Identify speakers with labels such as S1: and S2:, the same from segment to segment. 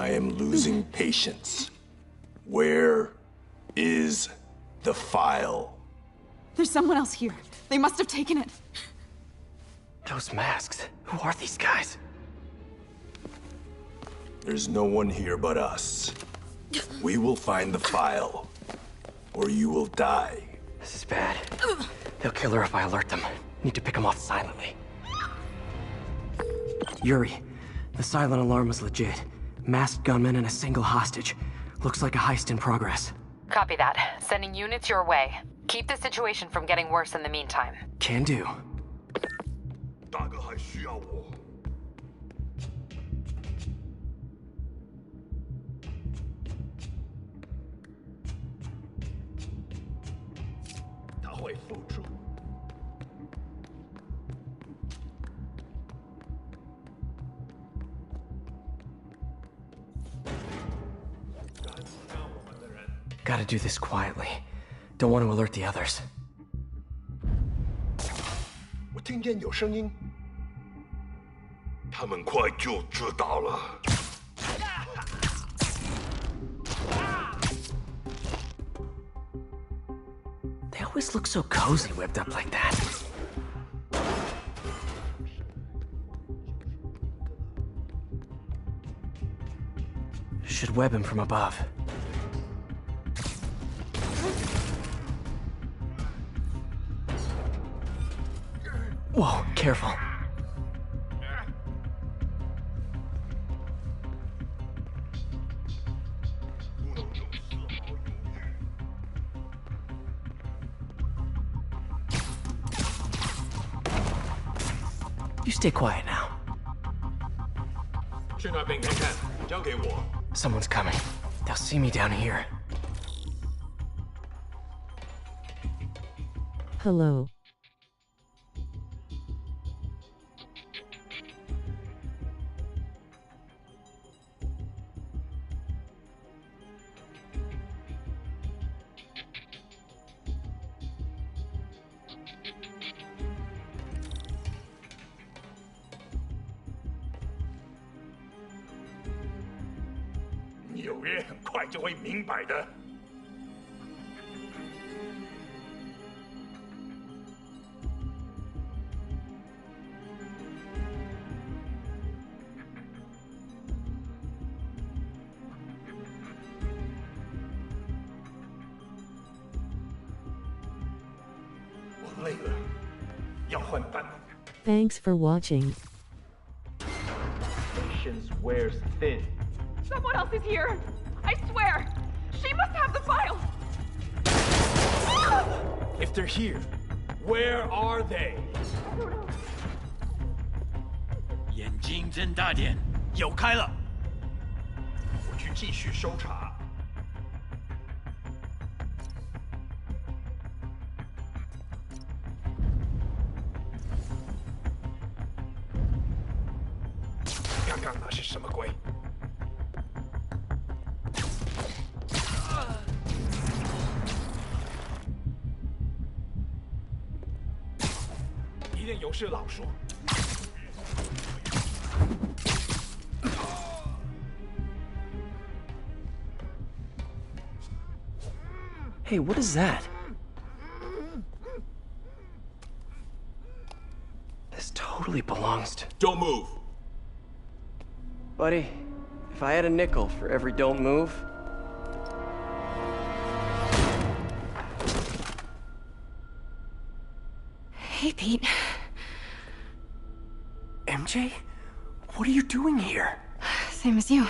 S1: I am losing patience. Where is the file?
S2: There's someone else here. They must have taken it.
S3: Those masks. Who are these guys?
S1: There's no one here but us. We will find the file, or you will die.
S3: This is bad. They'll kill her if I alert them. Need to pick them off silently. Yuri, the silent alarm was legit. Masked gunmen and a single hostage. Looks like a heist in progress.
S4: Copy that. Sending units your way. Keep the situation from getting worse in the meantime.
S3: Can do.
S1: 大哥还需要我。他会付出。
S3: Gotta do this quietly. Don't want to alert the others.
S1: 我听见有声音，他们快就知道了。
S3: They always look so cozy whipped up like that. Should web him from above. Whoa, careful. You stay quiet now.
S1: 去那边看看，交给我。
S3: Someone's coming. They'll see me down here.
S5: Hello. Thanks for watching.
S6: Patience wears thin.
S2: Someone else is here. I swear. She must have the file.
S6: If they're here, where are they?
S7: 眼睛睁大点，有开了。
S6: 我去继续搜查。刚刚那是什么鬼？ 一定有事老说。
S3: Hey, what is that? This totally belongs to...
S1: Don't move.
S3: Buddy, if I had a nickel for every don't move...
S2: Hey, Pete.
S3: MJ? What are you doing here?
S2: Same as you.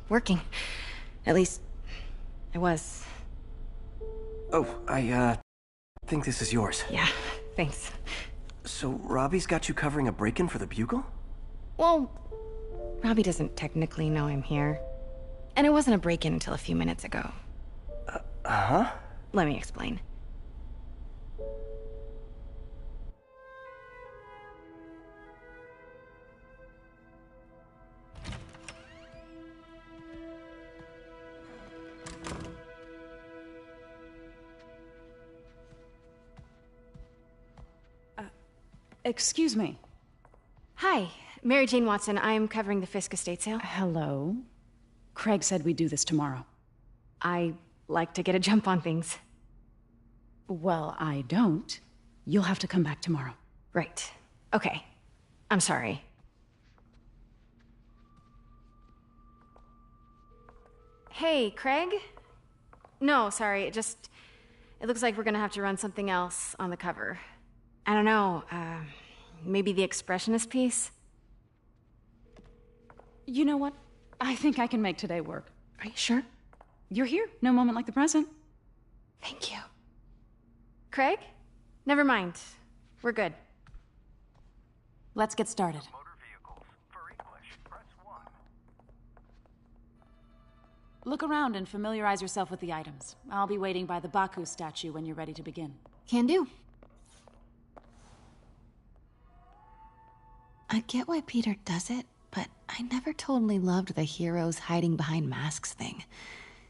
S2: Working. At least, I was.
S3: Oh, I think this is yours.
S2: Yeah, thanks.
S3: So Robbie's got you covering a break-in for the Bugle?
S2: Well, Robbie doesn't technically know I'm here. And it wasn't a break-in until a few minutes ago.
S3: Uh-huh?
S2: Let me explain.
S8: Excuse me.
S2: Hi, Mary Jane Watson. I'm covering the Fisk estate sale.
S8: Hello. Craig said we'd do this tomorrow.
S2: I like to get a jump on things.
S8: Well, I don't. You'll have to come back tomorrow.
S2: Right. Okay. I'm sorry. Hey, Craig? No, sorry, it looks like we're gonna have to run something else on the cover. I don't know, maybe the expressionist piece?
S8: You know what? I think I can make today work.
S2: Are you sure?
S8: You're here. No moment like the present.
S2: Thank you. Craig? Never mind. We're good.
S8: Let's get started. Look around and familiarize yourself with the items. I'll be waiting by the Baku statue when you're ready to begin.
S2: Can do.
S9: I get why Peter does it, but I never totally loved the heroes hiding behind masks thing.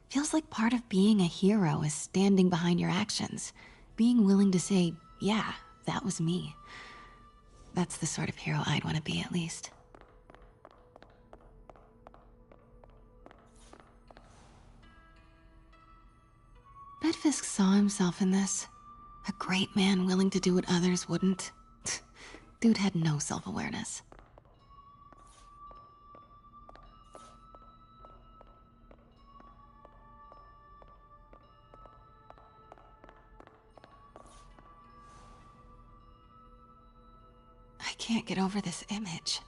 S9: Feels like part of being a hero is standing behind your actions. Being willing to say, yeah, that was me. That's the sort of hero I'd want to be, at least. Bet Fisk saw himself in this. A great man willing to do what others wouldn't. Dude had no self-awareness. I can't get over this image.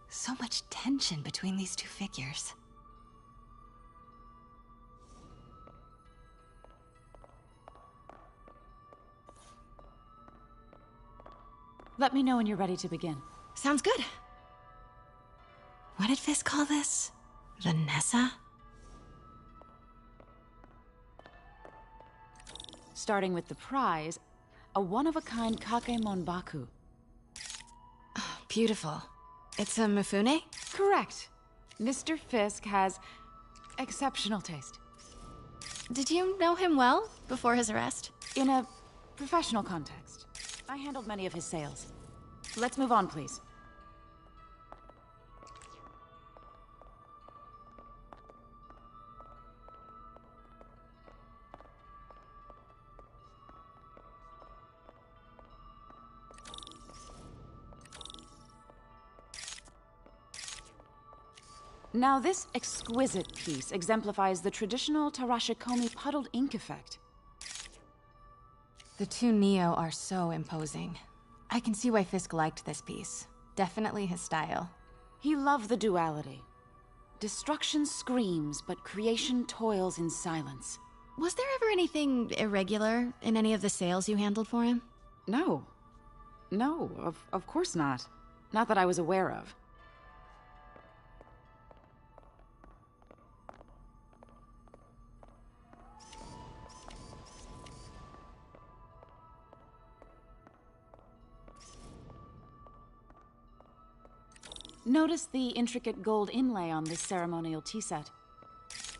S9: So much tension between these two figures.
S8: Let me know when you're ready to begin.
S2: Sounds good.
S9: What did Fisk call this? Vanessa?
S8: Starting with the prize, a one-of-a-kind Kakemon Baku.
S2: Beautiful. It's a Mifune?
S8: Correct. Mr. Fisk has exceptional taste.
S2: Did you know him well before his arrest?
S8: In a professional context. I handled many of his sales. Let's move on, please. Now, this exquisite piece exemplifies the traditional Tarashikomi puddled ink effect.
S2: The two Neo are so imposing. I can see why Fisk liked this piece. Definitely his style.
S8: He loved the duality. Destruction screams, but creation toils in silence.
S2: Was there ever anything irregular in any of the sales you handled for him?
S8: No. No, of course not. Not that I was aware of. Notice the intricate gold inlay on this ceremonial tea set.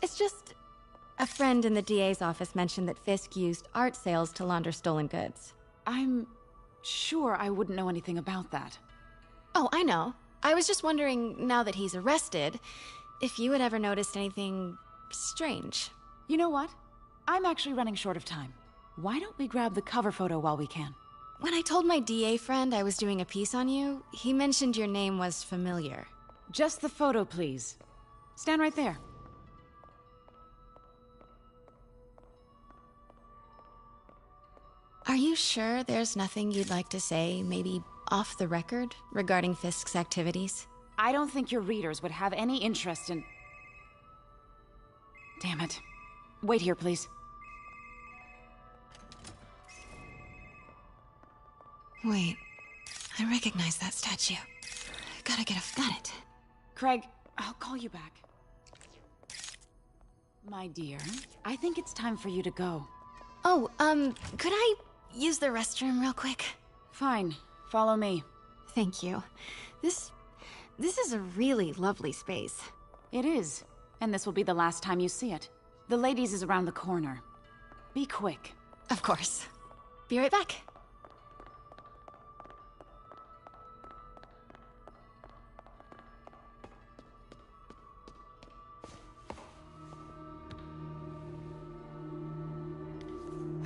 S2: It's just... a friend in the DA's office mentioned that Fisk used art sales to launder stolen goods.
S8: I'm sure I wouldn't know anything about that.
S2: Oh, I know. I was just wondering, now that he's arrested, if you had ever noticed anything strange.
S8: You know what? I'm actually running short of time. Why don't we grab the cover photo while we can?
S2: When I told my DA friend I was doing a piece on you, he mentioned your name was familiar.
S8: Just the photo, please. Stand right there.
S2: Are you sure there's nothing you'd like to say, maybe off the record, regarding Fisk's activities?
S8: I don't think your readers would have any interest in... Damn it. Wait here, please.
S9: Wait, I recognize that statue. Got it.
S8: Craig, I'll call you back. My dear, I think it's time for you to go.
S2: Oh, could I use the restroom real quick?
S8: Fine. Follow me.
S2: Thank you. This is a really lovely space.
S8: It is. And this will be the last time you see it. The ladies is around the corner. Be quick.
S2: Of course. Be right back.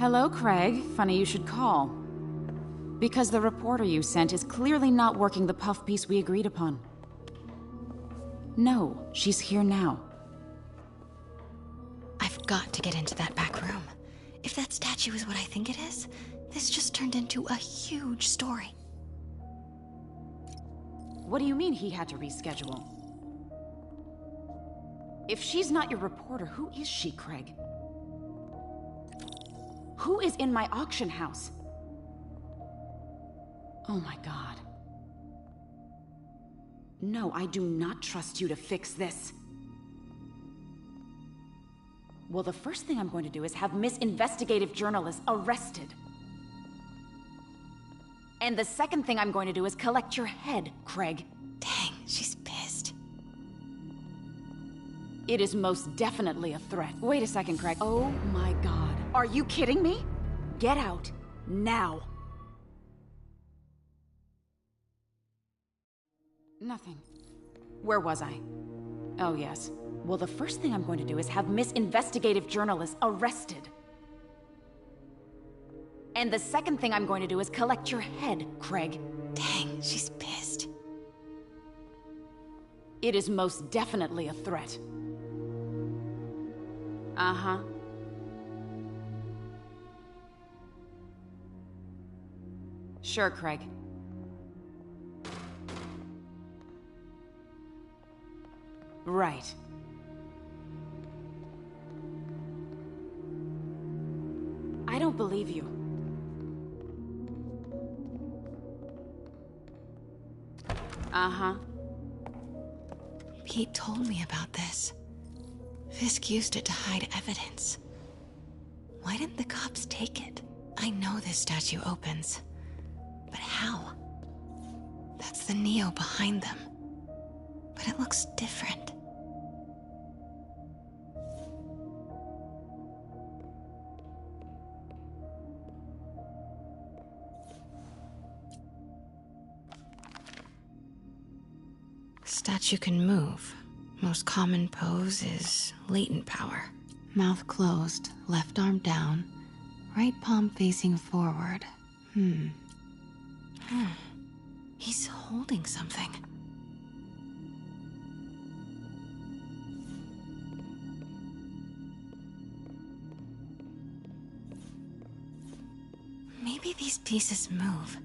S8: Hello, Craig. Funny you should call. Because the reporter you sent is clearly not working the puff piece we agreed upon. No, she's here now.
S9: I've got to get into that back room. If that statue is what I think it is, this just turned into a huge story.
S8: What do you mean he had to reschedule? If she's not your reporter, who is she, Craig? Who is in my auction house? Oh my god. No, I do not trust you to fix this. Well, the first thing I'm going to do is have Miss Investigative Journalist arrested. And the second thing I'm going to do is collect your head, Craig.
S9: Dang, she's pissed.
S8: It is most definitely a threat. Wait a second, Craig. Oh my god. Are you kidding me? Get out. Now. Nothing. Where was I? Oh, yes. Well, the first thing I'm going to do is have Miss Investigative Journalist arrested. And the second thing I'm going to do is collect your head, Craig.
S9: Dang, she's pissed.
S8: It is most definitely a threat. Uh-huh. Sure, Craig. Right. I don't believe you. Uh-huh.
S9: Pete told me about this. Fisk used it to hide evidence. Why didn't the cops take it? I know this statue opens. But how? That's the Neo behind them. But it looks different. Statue can move. Most common pose is latent power. Mouth closed, left arm down, right palm facing forward. He's holding something. Maybe these pieces move.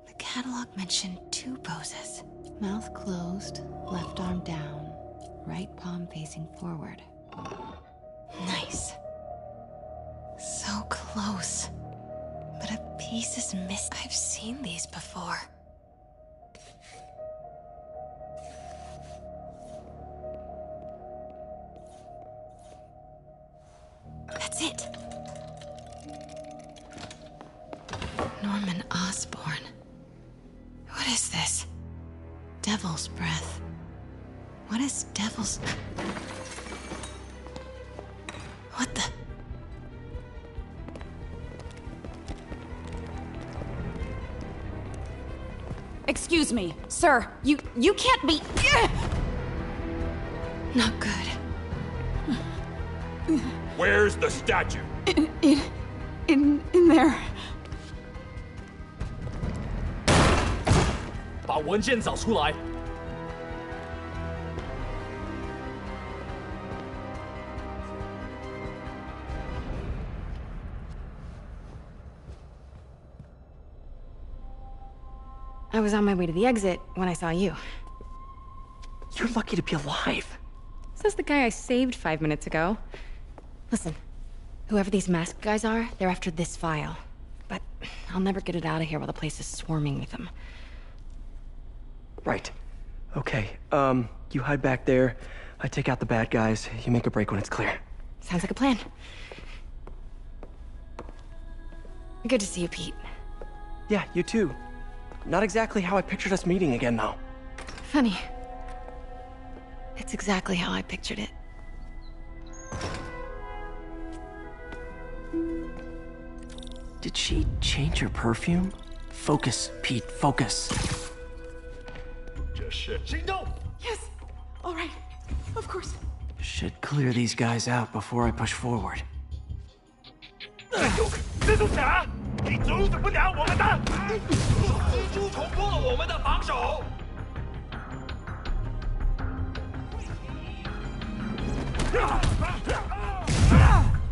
S9: The catalog mentioned 2 poses. Mouth closed, left arm down, right palm facing forward. Nice. So close. But a piece is missing. I've seen these before. That's it. Norman Osborn. What is this? Devil's breath. What is devil's... What the...
S8: Excuse me, sir. You can't be...
S9: Not good.
S6: Where's the statue?
S8: In there.
S6: 把文件找出来。
S2: I was on my way to the exit when I saw you.
S3: You're lucky to be alive.
S2: Says the guy I saved 5 minutes ago. Listen, whoever these masked guys are, they're after this file. But I'll never get it out of here while the place is swarming with them.
S3: Right. Okay, you hide back there. I take out the bad guys. You make a break when it's clear.
S2: Sounds like a plan. Good to see you, Pete.
S3: Yeah, you too. Not exactly how I pictured us meeting again, though.
S2: Funny.
S9: It's exactly how I pictured it.
S3: Did she change her perfume? Focus, Pete, focus.
S6: 这是行动。
S8: Yes! Alright, of course.
S3: Should clear these guys out before I push forward.
S6: 蜘蛛侠，你阻止不了我们的！蜘蛛重破了我们的防守。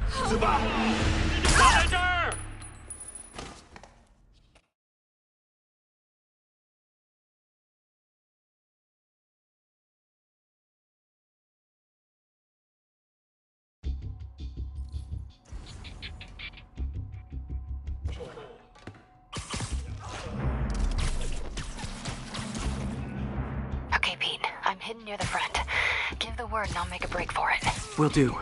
S6: 死吧！打在这儿！
S4: Okay, Pete. I'm hidden near the front. Give the word and I'll make a break for it.
S3: Will do.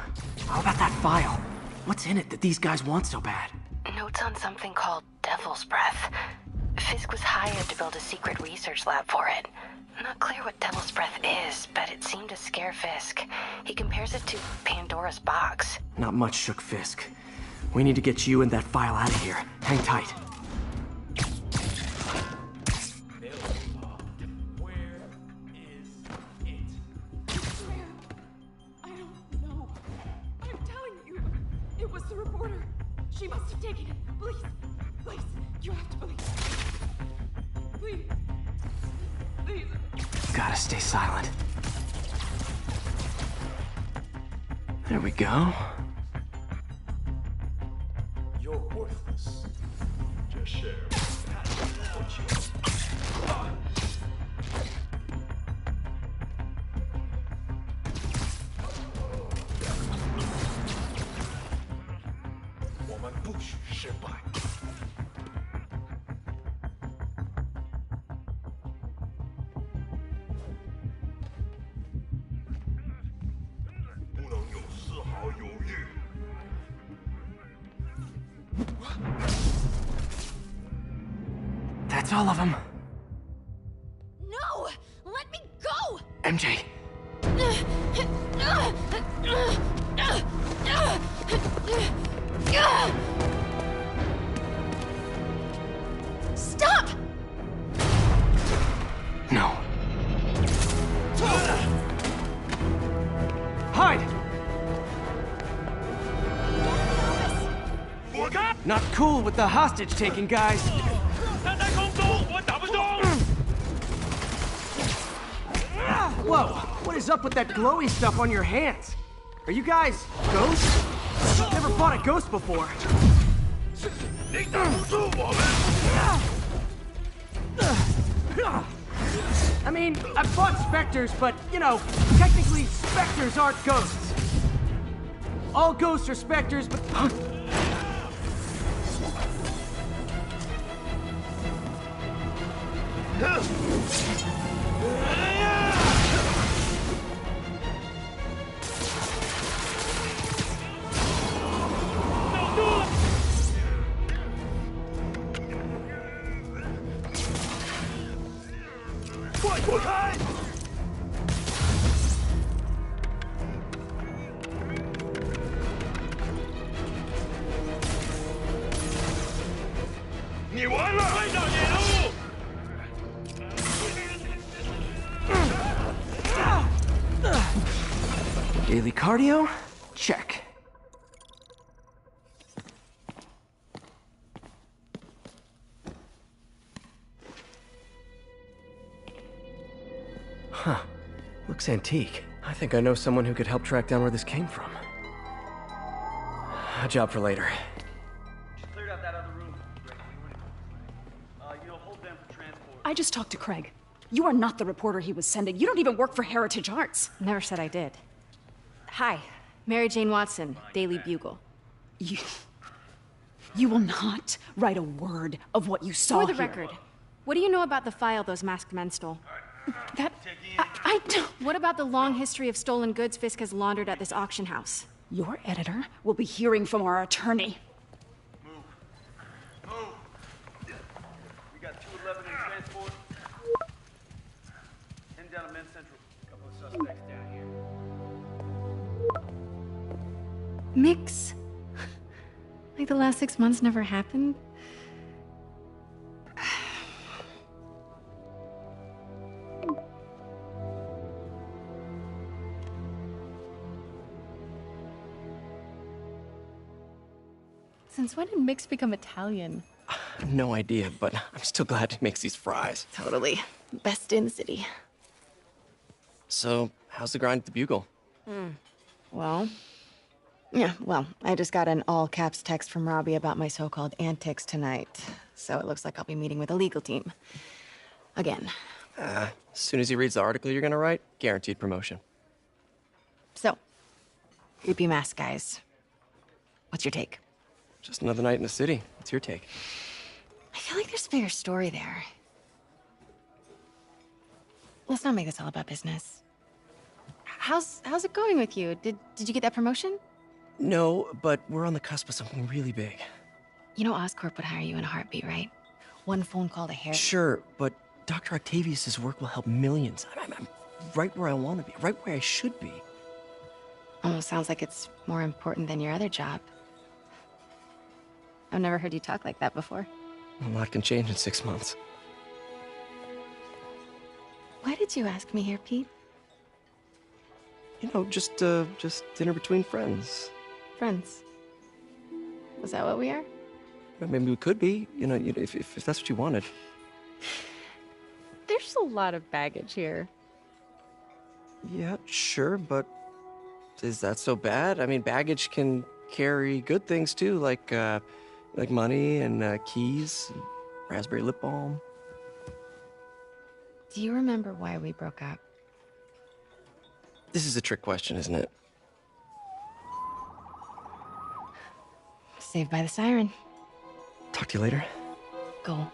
S3: How about that file? What's in it that these guys want so bad?
S4: Notes on something called Devil's Breath. Fisk was hired to build a secret research lab for it. Not clear what Devil's Breath is, but it seemed to scare Fisk. He compares it to Pandora's box.
S3: Not much shook Fisk. We need to get you and that file out of here. Hang tight.
S8: I don't know. I'm telling you, it was the reporter. She must have taken it. Please, please, you have to believe. Please, please.
S3: Gotta stay silent. There we go.
S6: You're worthless. 这是我去。我们不许失败。不能有丝毫犹豫。
S3: That's all of them.
S9: No! Let me go!
S3: MJ.
S9: Stop!
S3: No. Hide!
S6: 躲开！
S3: Not cool with the hostage taking, guys.
S6: 他在空中，我打不中。
S3: Whoa, what is up with that glowy stuff on your hands? Are you guys ghosts? Never fought a ghost before.
S6: 你挡不住我们。
S3: I mean, I've fought specters, but, you know, technically specters aren't ghosts. All ghosts are specters, but...
S6: 躲开！你完了！快到野路！
S3: Daily cardio? Check. Huh. Looks antique. I think I know someone who could help track down where this came from. A job for later.
S10: Cleared out that other room. Hold them for transport.
S8: I just talked to Craig. You are not the reporter he was sending. You don't even work for Heritage Arts.
S2: Never said I did. Hi, Mary Jane Watson, Daily Bugle.
S8: You will not write a word of what you saw
S2: For the
S8: here.
S2: record, what do you know about the file those masked men stole?
S8: I don't...
S2: What about the long history of stolen goods Fisk has laundered at this auction house?
S8: Your editor will be hearing from our attorney.
S10: Heading down to Men's Central. A couple of suspects down here.
S2: Mix? Like the last 6 months never happened? Since when did Mix become Italian?
S11: No idea, but I'm still glad he makes these fries.
S2: Totally. Best in the city.
S11: So, how's the grind at the Bugle?
S2: Well, I just got an all-caps text from Robbie about my so-called antics tonight. So it looks like I'll be meeting with a legal team. Again.
S11: As soon as he reads the article you're gonna write, guaranteed promotion.
S2: So, creepy mask guys. What's your take?
S11: Just another night in the city. What's your take?
S2: I feel like there's a bigger story there. Let's not make this all about business. How's it going with you? Did you get that promotion?
S11: No, but we're on the cusp of something really big.
S2: You know Oscorp would hire you in a heartbeat, right? One phone call to Harry.
S11: Sure, but Dr. Octavius' work will help millions. I'm right where I want to be, right where I should be.
S2: Almost sounds like it's more important than your other job. I've never heard you talk like that before.
S11: A lot can change in 6 months.
S2: Why did you ask me here, Pete?
S11: You know, just dinner between friends.
S2: Friends. Was that what we are?
S11: Maybe we could be, you know, if that's what you wanted.
S2: There's a lot of baggage here.
S11: Yeah, sure, but is that so bad? I mean, baggage can carry good things too, like money and keys, and raspberry lip balm.
S2: Do you remember why we broke up?
S11: This is a trick question, isn't it?
S2: Saved by the siren.
S11: Talk to you later.
S2: Go.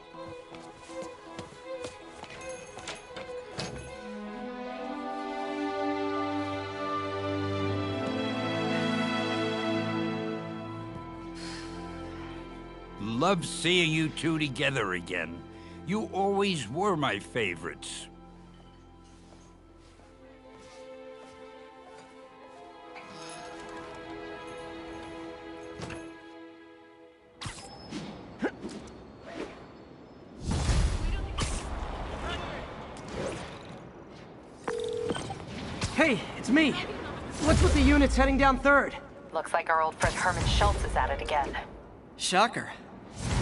S12: Love seeing you two together again. You always were my favorites.
S3: Hey, it's me. What's with the units heading down 3rd?
S4: Looks like our old friend Herman Schultz is at it again.
S3: Shocker.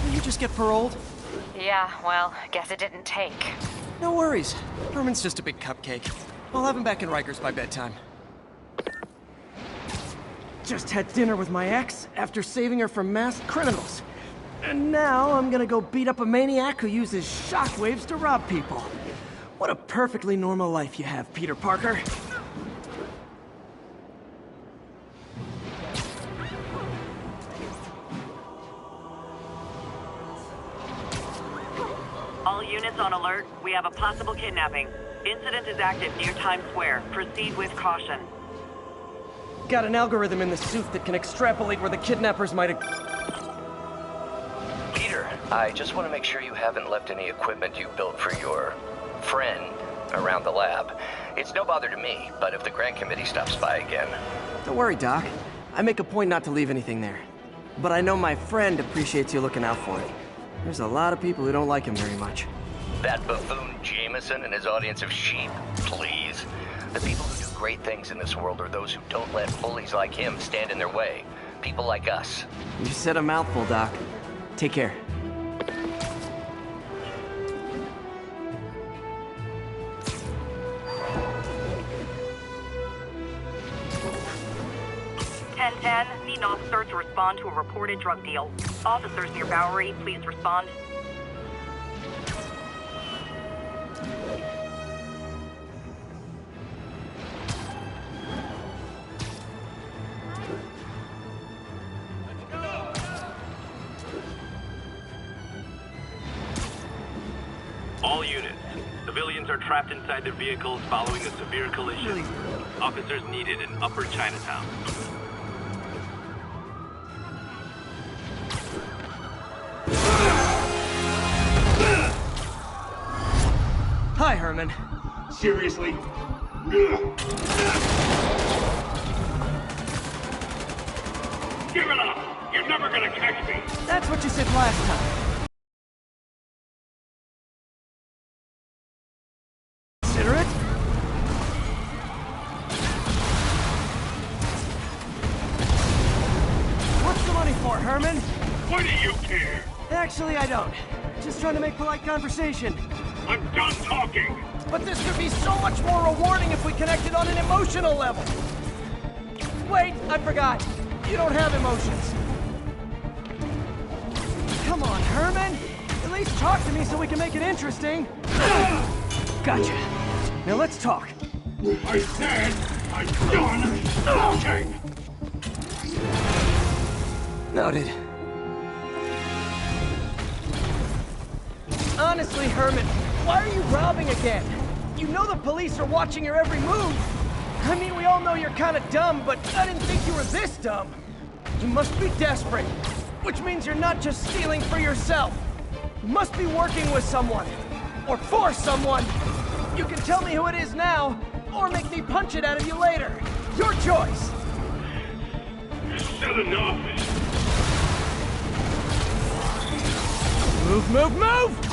S3: Didn't you just get paroled?
S4: Yeah, well, guess it didn't take.
S3: No worries. Herman's just a big cupcake. I'll have him back in Rikers by bedtime. Just had dinner with my ex after saving her from masked criminals. And now I'm gonna go beat up a maniac who uses shockwaves to rob people. What a perfectly normal life you have, Peter Parker.
S13: All units on alert. We have a possible kidnapping. Incident is active near Times Square. Proceed with caution.
S3: Got an algorithm in the suit that can extrapolate where the kidnappers might have...
S14: Peter, I just want to make sure you haven't left any equipment you built for your friend around the lab. It's no bother to me, but if the grant committee stops by again...
S3: Don't worry, Doc. I make a point not to leave anything there. But I know my friend appreciates you looking out for it. There's a lot of people who don't like him very much.
S14: That buffoon Jameson and his audience of sheep, please. The people who do great things in this world are those who don't let bullies like him stand in their way. People like us.
S3: You said a mouthful, Doc. Take care.
S13: Need an officer to respond to a reported drug deal. Officers near Bowery, please respond.
S7: All units. Civilians are trapped inside their vehicles following a severe collision. Officers needed in Upper Chinatown.
S3: Hi, Herman.
S6: Seriously? Give it up! You're never gonna catch me!
S3: That's what you said last time. Consider it? What's the money for, Herman?
S6: Why do you care?
S3: Actually, I don't. Just trying to make polite conversation.
S6: I'm done talking!
S3: But this could be so much more rewarding if we connected on an emotional level. Wait, I forgot. You don't have emotions. Come on, Herman. At least talk to me so we can make it interesting. Gotcha. Now let's talk.
S6: I said I'm done talking!
S3: Noted. Honestly, Herman, why are you robbing again? You know the police are watching your every move. I mean, we all know you're kind of dumb, but I didn't think you were this dumb. You must be desperate, which means you're not just stealing for yourself. You must be working with someone, or for someone. You can tell me who it is now, or make me punch it out of you later. Your choice.
S6: Said enough.
S3: Move, move, move!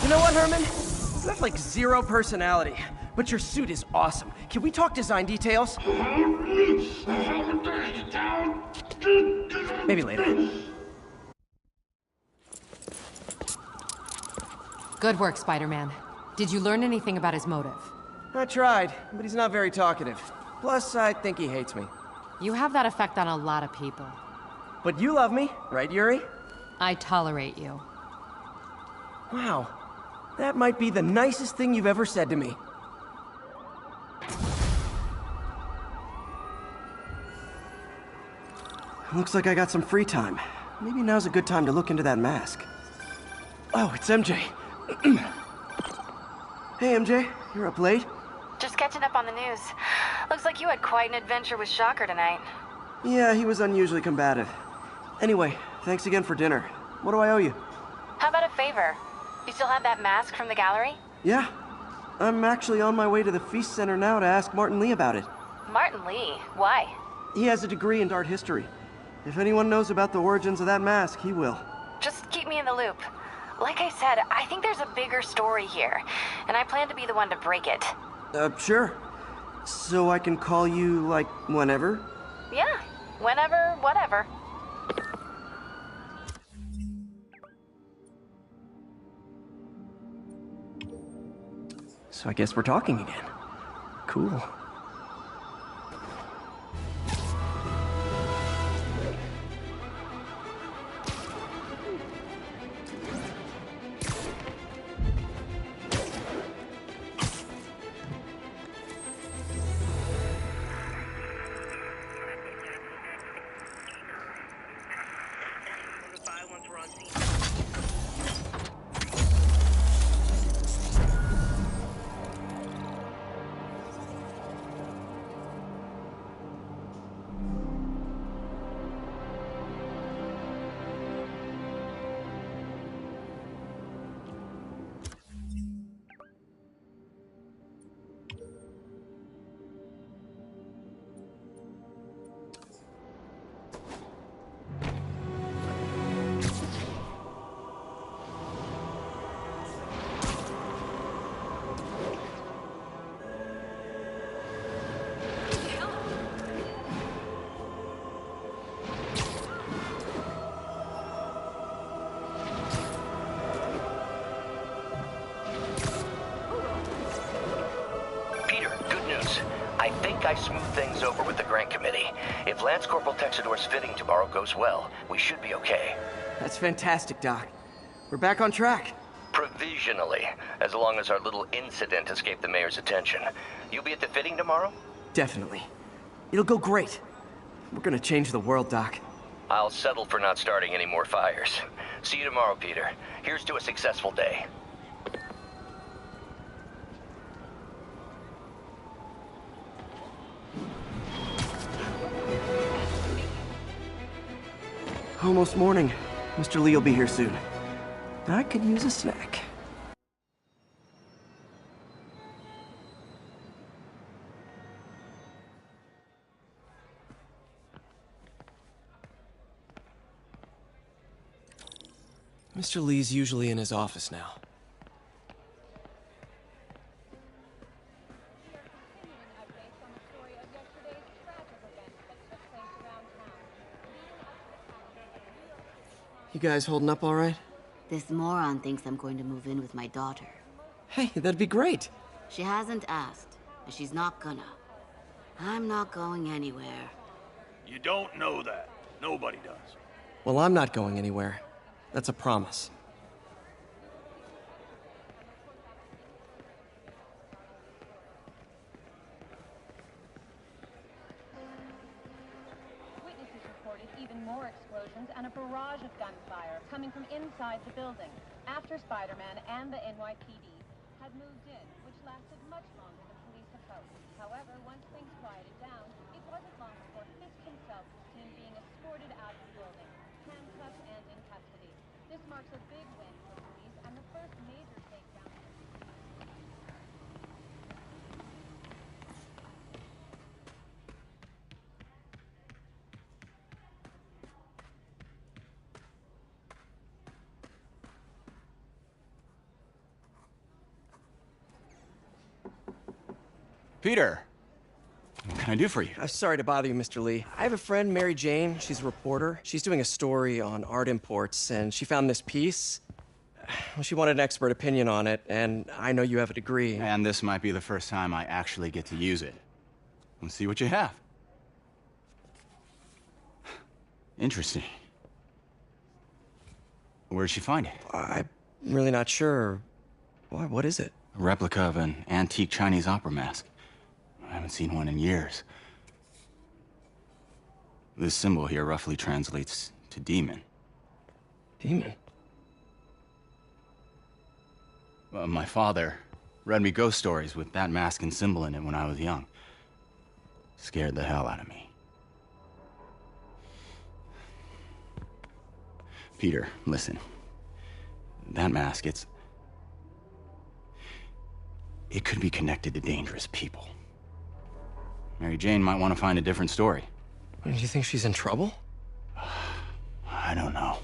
S3: You know what, Herman? You have like zero personality, but your suit is awesome. Can we talk design details? Maybe later.
S15: Good work, Spider-Man. Did you learn anything about his motive?
S3: I tried, but he's not very talkative. Plus, I think he hates me.
S15: You have that effect on a lot of people.
S3: But you love me, right, Yuri?
S15: I tolerate you.
S3: Wow. That might be the nicest thing you've ever said to me. Looks like I got some free time. Maybe now's a good time to look into that mask. Oh, it's MJ. Hey, MJ. You're up late?
S4: Just catching up on the news. Looks like you had quite an adventure with Shocker tonight.
S3: Yeah, he was unusually combative. Anyway, thanks again for dinner. What do I owe you?
S4: How about a favor? You still have that mask from the gallery?
S3: Yeah. I'm actually on my way to the Feast Center now to ask Martin Lee about it.
S4: Martin Lee? Why?
S3: He has a degree in art history. If anyone knows about the origins of that mask, he will.
S4: Just keep me in the loop. Like I said, I think there's a bigger story here, and I plan to be the one to break it.
S3: Sure. So I can call you, like, whenever?
S4: Yeah, whenever, whatever.
S3: So I guess we're talking again. Cool.
S14: I smoothed things over with the grant committee. If Lance Corporal Texidor's fitting tomorrow goes well, we should be okay.
S3: That's fantastic, Doc. We're back on track.
S14: Provisionally, as long as our little incident escaped the mayor's attention. You'll be at the fitting tomorrow?
S3: Definitely. It'll go great. We're gonna change the world, Doc.
S14: I'll settle for not starting any more fires. See you tomorrow, Peter. Here's to a successful day.
S3: Almost morning. Mr. Lee will be here soon. I could use a snack. Mr. Lee's usually in his office now. You guys holding up all right?
S16: This moron thinks I'm going to move in with my daughter.
S3: Hey, that'd be great.
S16: She hasn't asked, and she's not gonna. I'm not going anywhere.
S6: You don't know that. Nobody does.
S3: Well, I'm not going anywhere. That's a promise.
S17: Witnesses reported even more explosions and a barrage of gunfire coming from inside the building after Spider-Man and the NYPD had moved in, which lasted much longer than police had hoped. However, once things quieted down, it wasn't long before Fisk himself was seen being escorted out of the building, handcuffed and in custody. This marks a big win for police and the first major takedown.
S18: Peter, what can I do for you?
S3: Sorry to bother you, Mr. Lee. I have a friend, Mary Jane. She's a reporter. She's doing a story on art imports, and she found this piece. Well, she wanted an expert opinion on it, and I know you have a degree.
S18: And this might be the first time I actually get to use it. Let's see what you have. Interesting. Where'd she find it?
S3: I'm really not sure. Why, what is it?
S18: A replica of an antique Chinese opera mask. I haven't seen one in years. This symbol here roughly translates to demon.
S3: Demon?
S18: My father read me ghost stories with that mask and symbol in it when I was young. Scared the hell out of me. Peter, listen. That mask, it could be connected to dangerous people. Mary Jane might want to find a different story.
S3: Do you think she's in trouble?
S18: I don't know.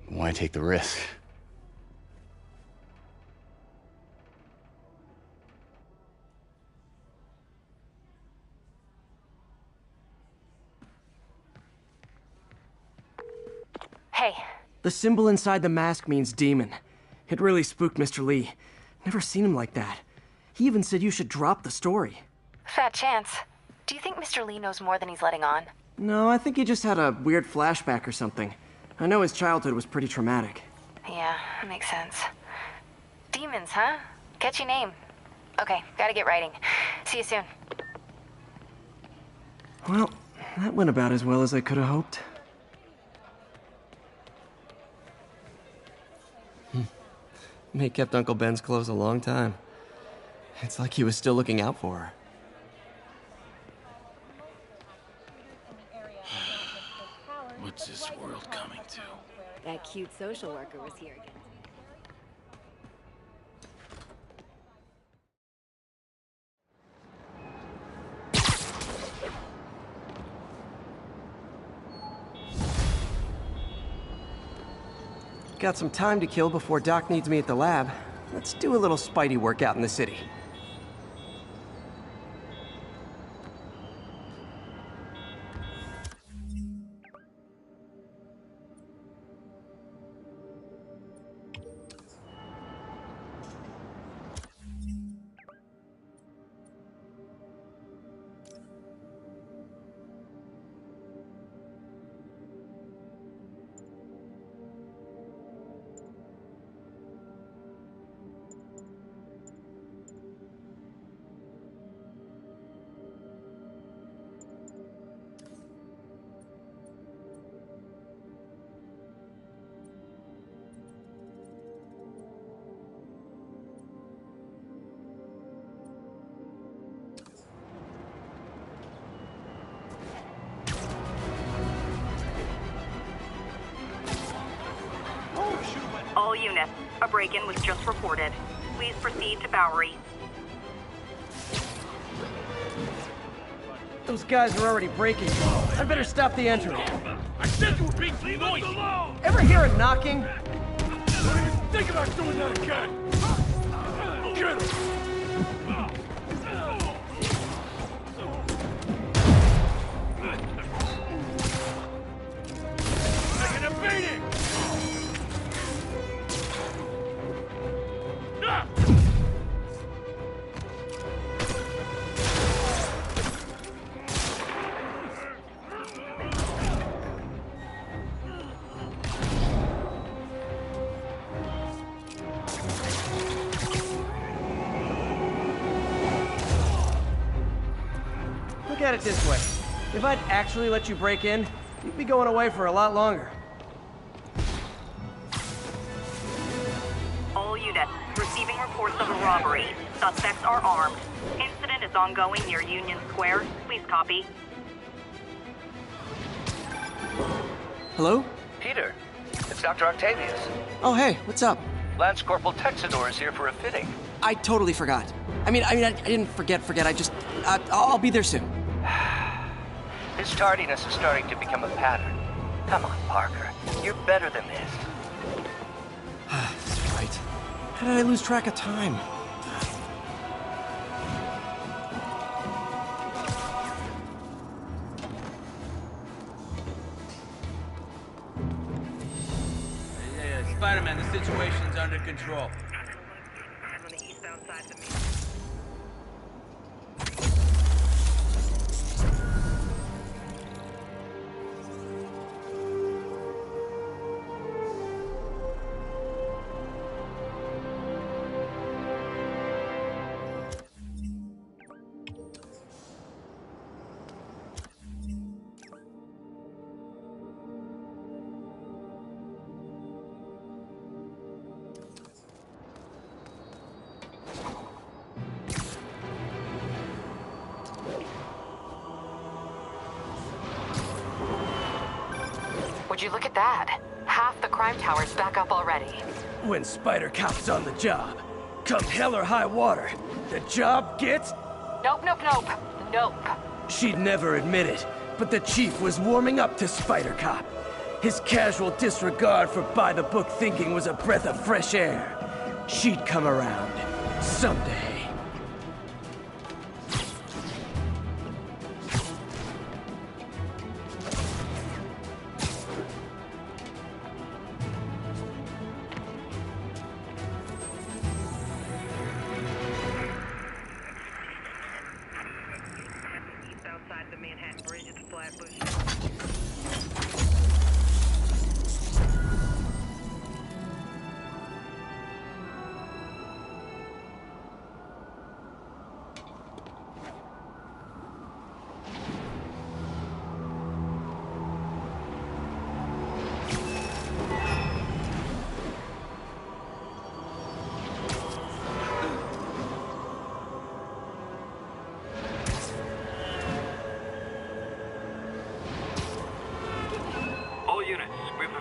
S18: Why take the risk?
S4: Hey.
S3: The symbol inside the mask means demon. It really spooked Mr. Lee. Never seen him like that. He even said you should drop the story.
S4: Fat chance. Do you think Mr. Lee knows more than he's letting on?
S3: No, I think he just had a weird flashback or something. I know his childhood was pretty traumatic.
S4: Yeah, makes sense. Demons, huh? Catchy name. Okay, gotta get writing. See you soon.
S3: Well, that went about as well as I could have hoped. May kept Uncle Ben's clothes a long time. It's like he was still looking out for her.
S12: What's this world coming to?
S19: That cute social worker was here again.
S3: Got some time to kill before Doc needs me at the lab. Let's do a little Spidey workout in the city.
S13: All units, a break-in was just reported. Please proceed to Bowery.
S3: Those guys are already breaking. I better stop the entry.
S6: I said you were being too noisy! Leave us alone!
S3: Ever hear a knocking?
S6: Don't even think about doing that again! Get him! Making a beating!
S3: Look at it this way. If I'd actually let you break in, you'd be going away for a lot longer.
S13: All units, receiving reports of a robbery. Suspects are armed. Incident is ongoing near Union Square. Please copy.
S11: Hello?
S14: Peter, it's Dr. Octavius.
S11: Oh, hey, what's up?
S14: Lance Corporal Texador is here for a fitting.
S11: I totally forgot. I didn't forget. I just, I'll be there soon.
S14: His tardiness is starting to become a pattern. Come on, Parker. You're better than this.
S3: That's right. How did I lose track of time?
S10: Spider-Man, the situation's under control.
S15: Would you look at that? Half the crime tower's back up already.
S3: When Spider Cop's on the job, come hell or high water, the job gets...
S15: Nope.
S3: She'd never admit it, but the Chief was warming up to Spider Cop. His casual disregard for by-the-book thinking was a breath of fresh air. She'd come around. Someday.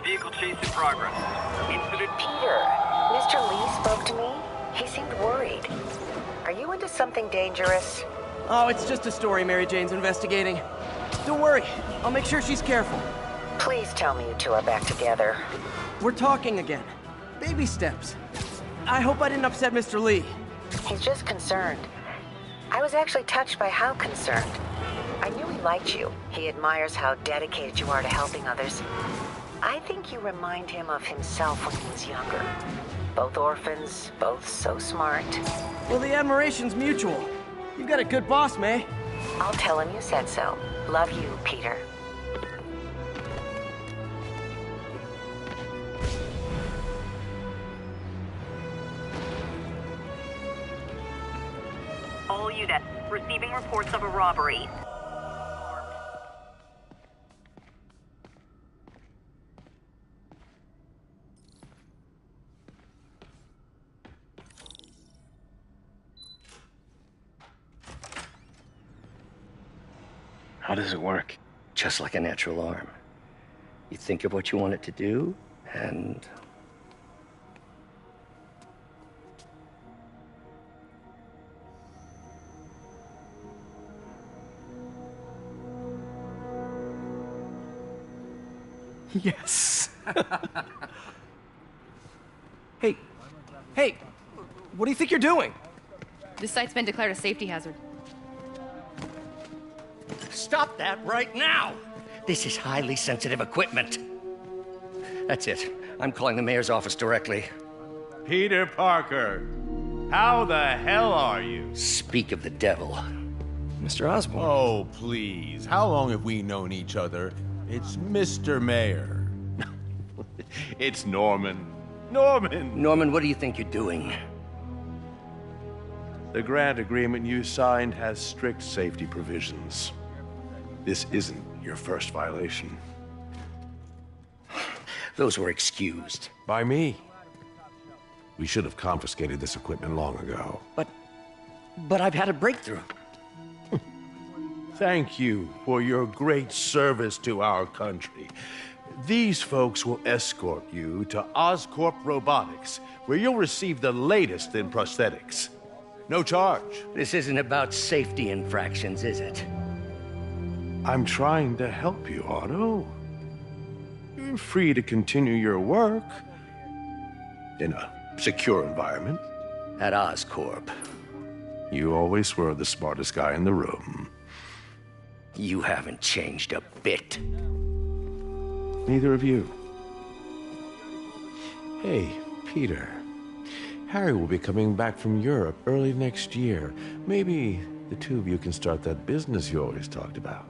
S7: Vehicle chase in progress. Incident...
S4: Peter, Mr. Lee spoke to me. He seemed worried. Are you into something dangerous?
S3: Oh, it's just a story Mary Jane's investigating. Don't worry, I'll make sure she's careful.
S4: Please tell me you two are back together.
S3: We're talking again. Baby steps. I hope I didn't upset Mr. Lee.
S4: He's just concerned. I was actually touched by how concerned. I knew he liked you. He admires how dedicated you are to helping others. I think you remind him of himself when he was younger. Both orphans, both so smart.
S3: Well, the admiration's mutual. You've got a good boss, May.
S4: I'll tell him you said so. Love you, Peter.
S13: All units, receiving reports of a robbery.
S14: How does it work? Just like a natural arm. You think of what you want it to do, and
S3: Yes. Hey, what do you think you're doing?
S15: This site's been declared a safety hazard.
S14: Stop that right now! This is highly sensitive equipment. That's it. I'm calling the mayor's office directly.
S6: Peter Parker, how the hell are you?
S14: Speak of the devil.
S3: Mr. Osborn.
S20: Oh, please. How long have we known each other? It's Mr. Mayor.
S6: It's Norman. Norman!
S14: Norman, what do you think you're doing?
S6: The grant agreement you signed has strict safety provisions. This isn't your first violation.
S14: Those were excused.
S20: By me. We should have confiscated this equipment long ago.
S14: But I've had a breakthrough.
S6: Thank you for your great service to our country. These folks will escort you to Oscorp Robotics, where you'll receive the latest in prosthetics. No charge.
S14: This isn't about safety infractions, is it?
S6: I'm trying to help you, Otto. You're free to continue your work in a secure environment.
S14: At Oscorp.
S6: You always were the smartest guy in the room.
S14: You haven't changed a bit.
S6: Neither of you.
S20: Hey, Peter. Harry will be coming back from Europe early next year. Maybe the two of you can start that business you always talked about.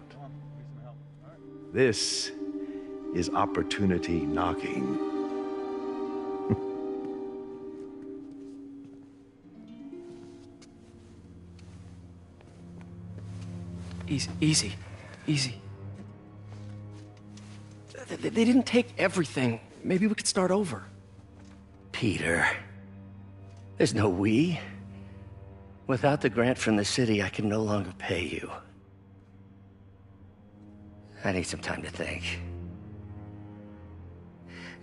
S6: This is opportunity knocking.
S3: Easy. They didn't take everything. Maybe we could start over.
S14: Peter, there's no we. Without the grant from the city, I can no longer pay you. I need some time to think.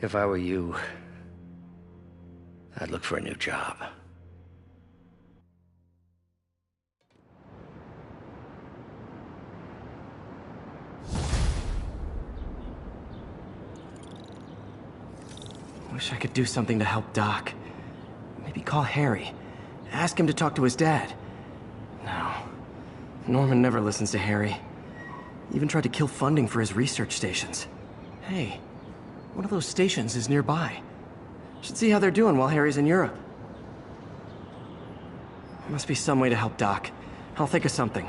S14: If I were you, I'd look for a new job.
S3: Wish I could do something to help Doc. Maybe call Harry. Ask him to talk to his dad. No. Norman never listens to Harry. Even tried to kill funding for his research stations. Hey, one of those stations is nearby. Should see how they're doing while Harry's in Europe. There must be some way to help Doc. I'll think of something.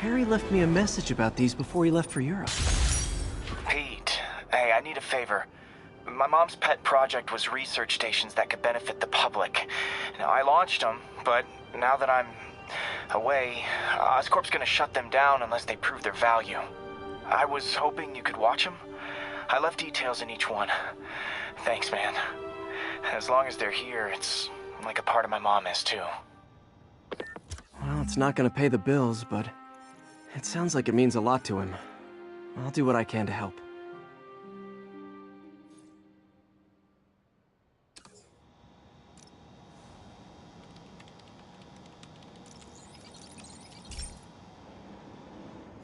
S3: Harry left me a message about these before he left for Europe.
S21: Pete, hey, I need a favor. My mom's pet project was research stations that could benefit the public. Now, I launched them, but now that I'm away, Oscorp's gonna shut them down unless they prove their value. I was hoping you could watch them. I left details in each one. Thanks, man. As long as they're here, it's like a part of my mom is, too.
S3: Well, it's not gonna pay the bills, but it sounds like it means a lot to him. I'll do what I can to help.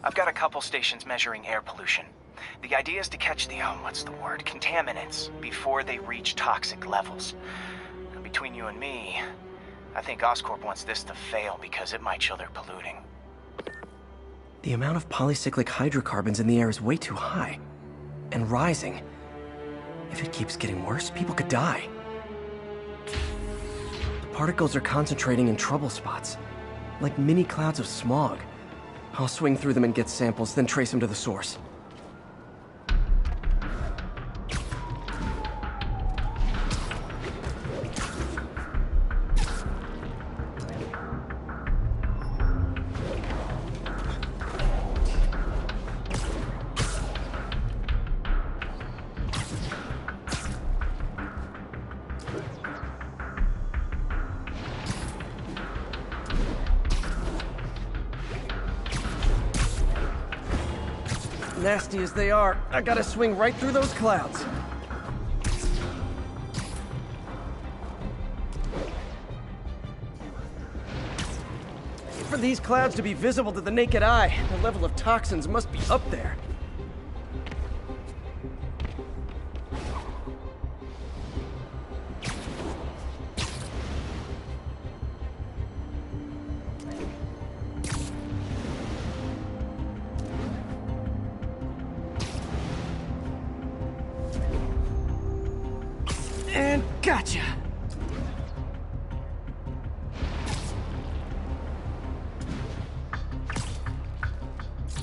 S21: I've got a couple stations measuring air pollution. The idea is to catch the, contaminants before they reach toxic levels. Between you and me, I think Oscorp wants this to fail because it might show they're polluting.
S3: The amount of polycyclic hydrocarbons in the air is way too high. And rising. If it keeps getting worse, people could die. The particles are concentrating in trouble spots. Like mini clouds of smog. I'll swing through them and get samples, then trace them to the source. Nasty as they are, I gotta swing right through those clouds. For these clouds to be visible to the naked eye, the level of toxins must be up there. And gotcha!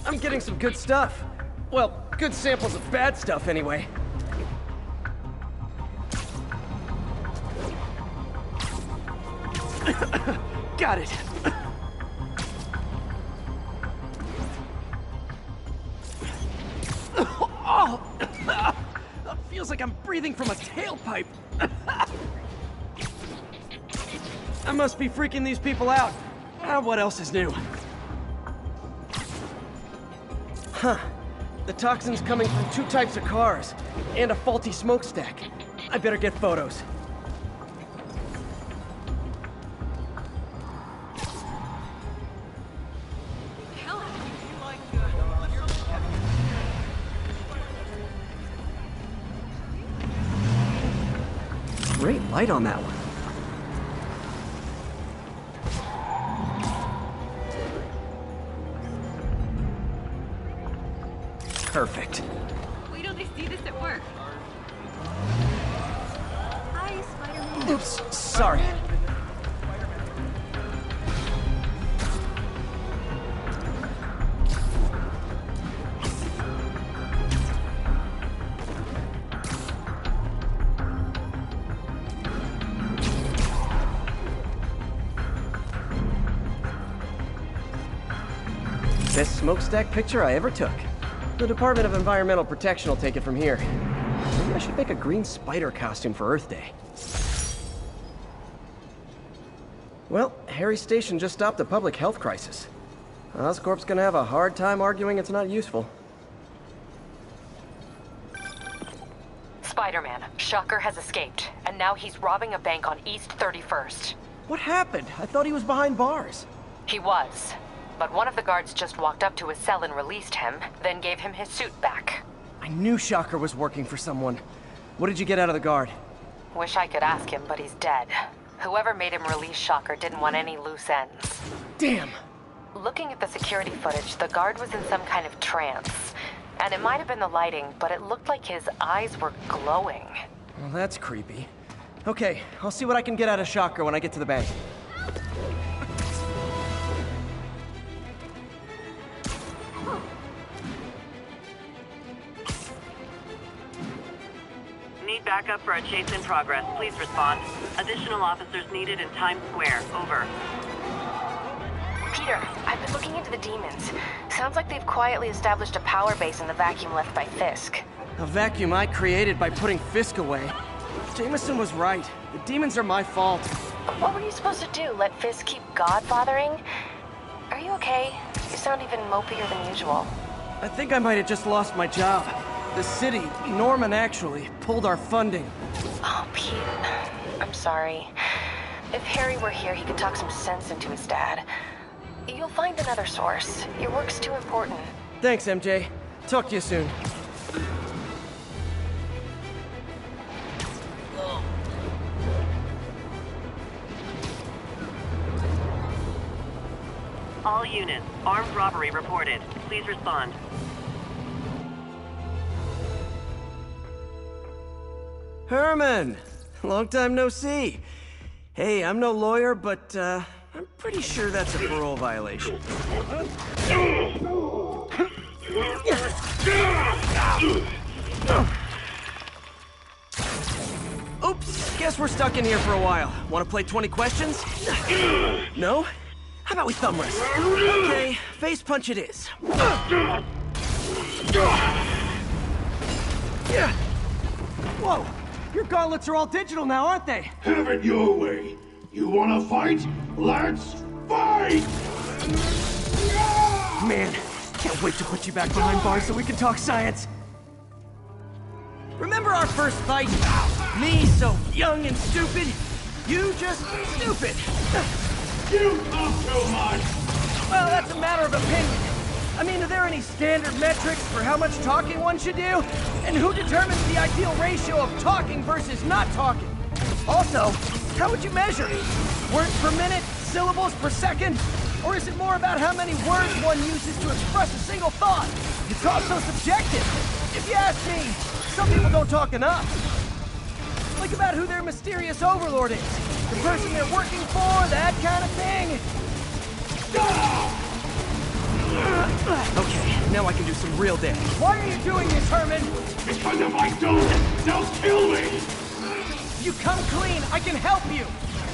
S3: I'm getting some good stuff. Well, good samples of bad stuff anyway. Got it. Oh! Feels like I'm breathing from a tailpipe. I must be freaking these people out. What else is new? Huh. The toxin's coming from 2 types of cars, and a faulty smokestack. I better get photos. Great light on that one. Perfect.
S8: Wait till they see this at work. Hi, Spider-Man.
S3: Oops, sorry. Best smokestack picture I ever took. The Department of Environmental Protection will take it from here. Maybe I should make a green spider costume for Earth Day. Well, Harry Station just stopped a public health crisis. Oscorp's gonna have a hard time arguing it's not useful.
S15: Spider-Man, Shocker has escaped, and now he's robbing a bank on East 31st.
S3: What happened? I thought he was behind bars.
S15: He was. But one of the guards just walked up to his cell and released him, then gave him his suit back.
S3: I knew Shocker was working for someone. What did you get out of the guard?
S15: Wish I could ask him, but he's dead. Whoever made him release Shocker didn't want any loose ends.
S3: Damn!
S15: Looking at the security footage, the guard was in some kind of trance. And it might have been the lighting, but it looked like his eyes were glowing.
S3: Well, that's creepy. Okay, I'll see what I can get out of Shocker when I get to the bank.
S13: Need backup for a chase in progress. Please respond. Additional officers needed in Times Square. Over.
S4: Peter, I've been looking into the demons. Sounds like they've quietly established a power base in the vacuum left by Fisk.
S3: A vacuum I created by putting Fisk away. Jameson was right. The demons are my fault.
S4: What were you supposed to do? Let Fisk keep godfathering? Are you okay? You sound even mopier than usual.
S3: I think I might have just lost my job. The city, Norman actually, pulled our funding.
S4: Oh, Pete. I'm sorry. If Harry were here, he could talk some sense into his dad. You'll find another source. Your work's too important.
S3: Thanks, MJ. Talk to you soon.
S13: All units, armed robbery reported. Please respond.
S3: Herman! Long time no see. Hey, I'm no lawyer, but, I'm pretty sure that's a parole violation. Oops, guess we're stuck in here for a while. Want to play 20 questions? No? How about we thumb wrestle? Okay, face punch it is. Yeah. Whoa! Your gauntlets are all digital now, aren't they?
S5: Have it your way. You wanna fight? Let's fight!
S3: Man, Can't wait to put you back behind bars so we can talk science. Remember our first fight? Me so young and stupid. You just stupid.
S5: You talk too much.
S3: Well, that's a matter of opinion. I mean, are there any standard metrics for how much talking one should do? And who determines the ideal ratio of talking versus not talking? Also, how would you measure it? Words per minute? Syllables per second? Or is it more about how many words one uses to express a single thought? It's also subjective. If you ask me, some people don't talk enough. Like about who their mysterious overlord is, the person they're working for, that kind of thing. Okay, now I can do some real damage. Why are you doing this, Herman?
S5: Because if I don't, they'll kill me!
S3: You come clean, I can help you!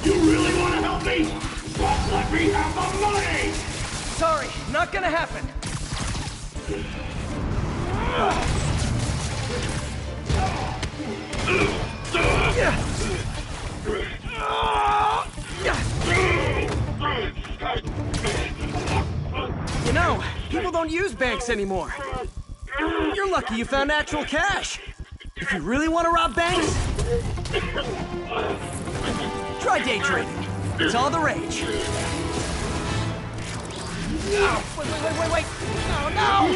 S5: You really want to help me? Just let me have the money!
S3: Sorry, not gonna happen. You know, people don't use banks anymore. You're lucky you found actual cash. If you really want to rob banks, try day trading. It's all the rage. Wait. No!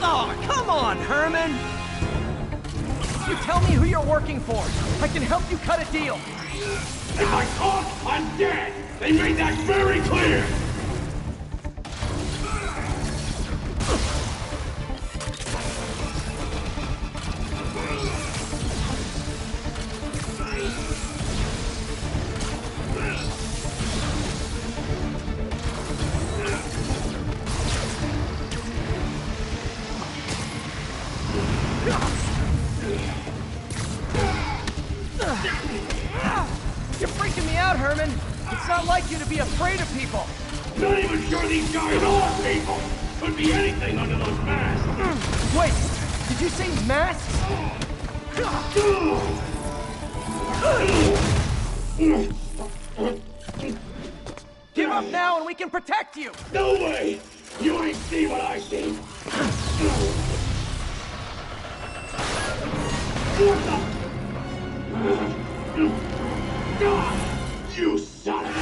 S3: Oh, come on, Herman! You tell me who you're working for. I can help you cut a deal.
S5: If I talk, I'm dead! They made that very clear!
S3: You're freaking me out, Herman. It's not like you to be afraid of people.
S5: Not even sure these guys are people. Could be anything under those masks.
S3: Wait, did you say masks? Give up now and we can protect you.
S5: No way! You ain't see what I see. You son of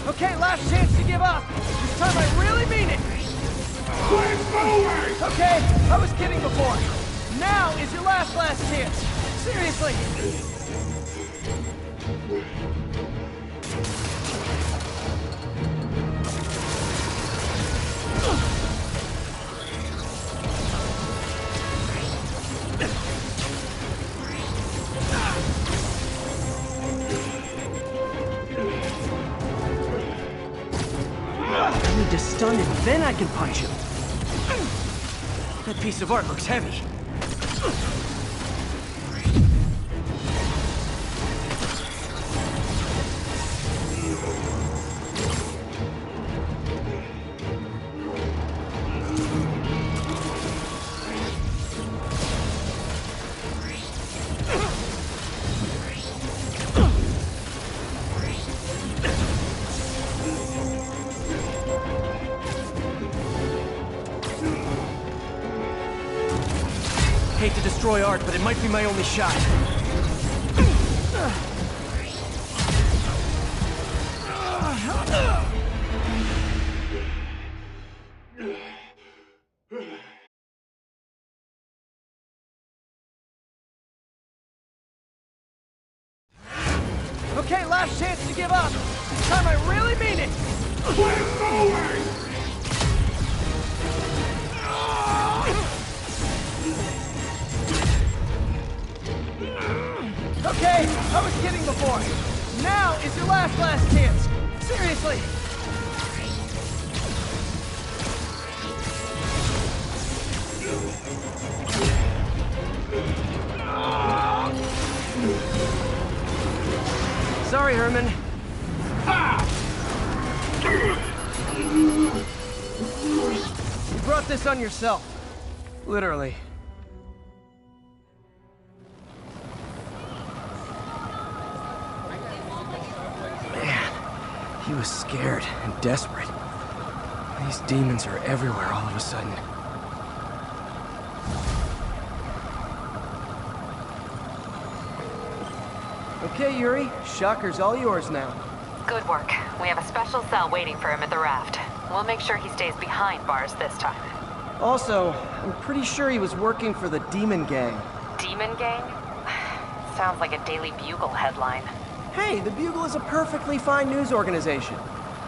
S5: a...
S3: Okay, last chance to give up. This time I really mean it.
S5: Quit moving!
S3: Okay, I was kidding before. Now is your last chance. Seriously. I need to stun him, then I can punch him. That piece of art looks heavy. Hate to destroy art, but it might be my only shot. Okay, last chance to give up. This time I really mean it.
S5: Quit moving!
S3: Okay, I was kidding before. Now is your last chance. Seriously. Sorry, Herman. You brought this on yourself. Literally. He was scared and desperate. These demons are everywhere all of a sudden. Okay, Yuri. Shocker's all yours now.
S15: Good work. We have a special cell waiting for him at the raft. We'll make sure he stays behind bars this time.
S3: Also, I'm pretty sure he was working for the Demon Gang.
S15: Demon Gang? Sounds like a Daily Bugle headline.
S3: Hey, the Bugle is a perfectly fine news organization.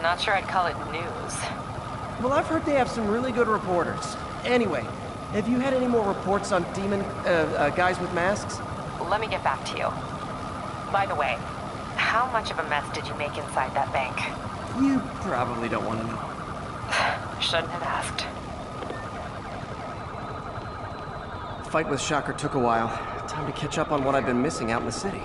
S15: Not sure I'd call it news.
S3: Well, I've heard they have some really good reporters. Anyway, have you had any more reports on demon, guys with masks?
S15: Let me get back to you. By the way, how much of a mess did you make inside that bank?
S3: You probably don't want to know.
S15: Shouldn't have asked.
S3: The fight with Shocker took a while. Time to catch up on what I've been missing out in the city.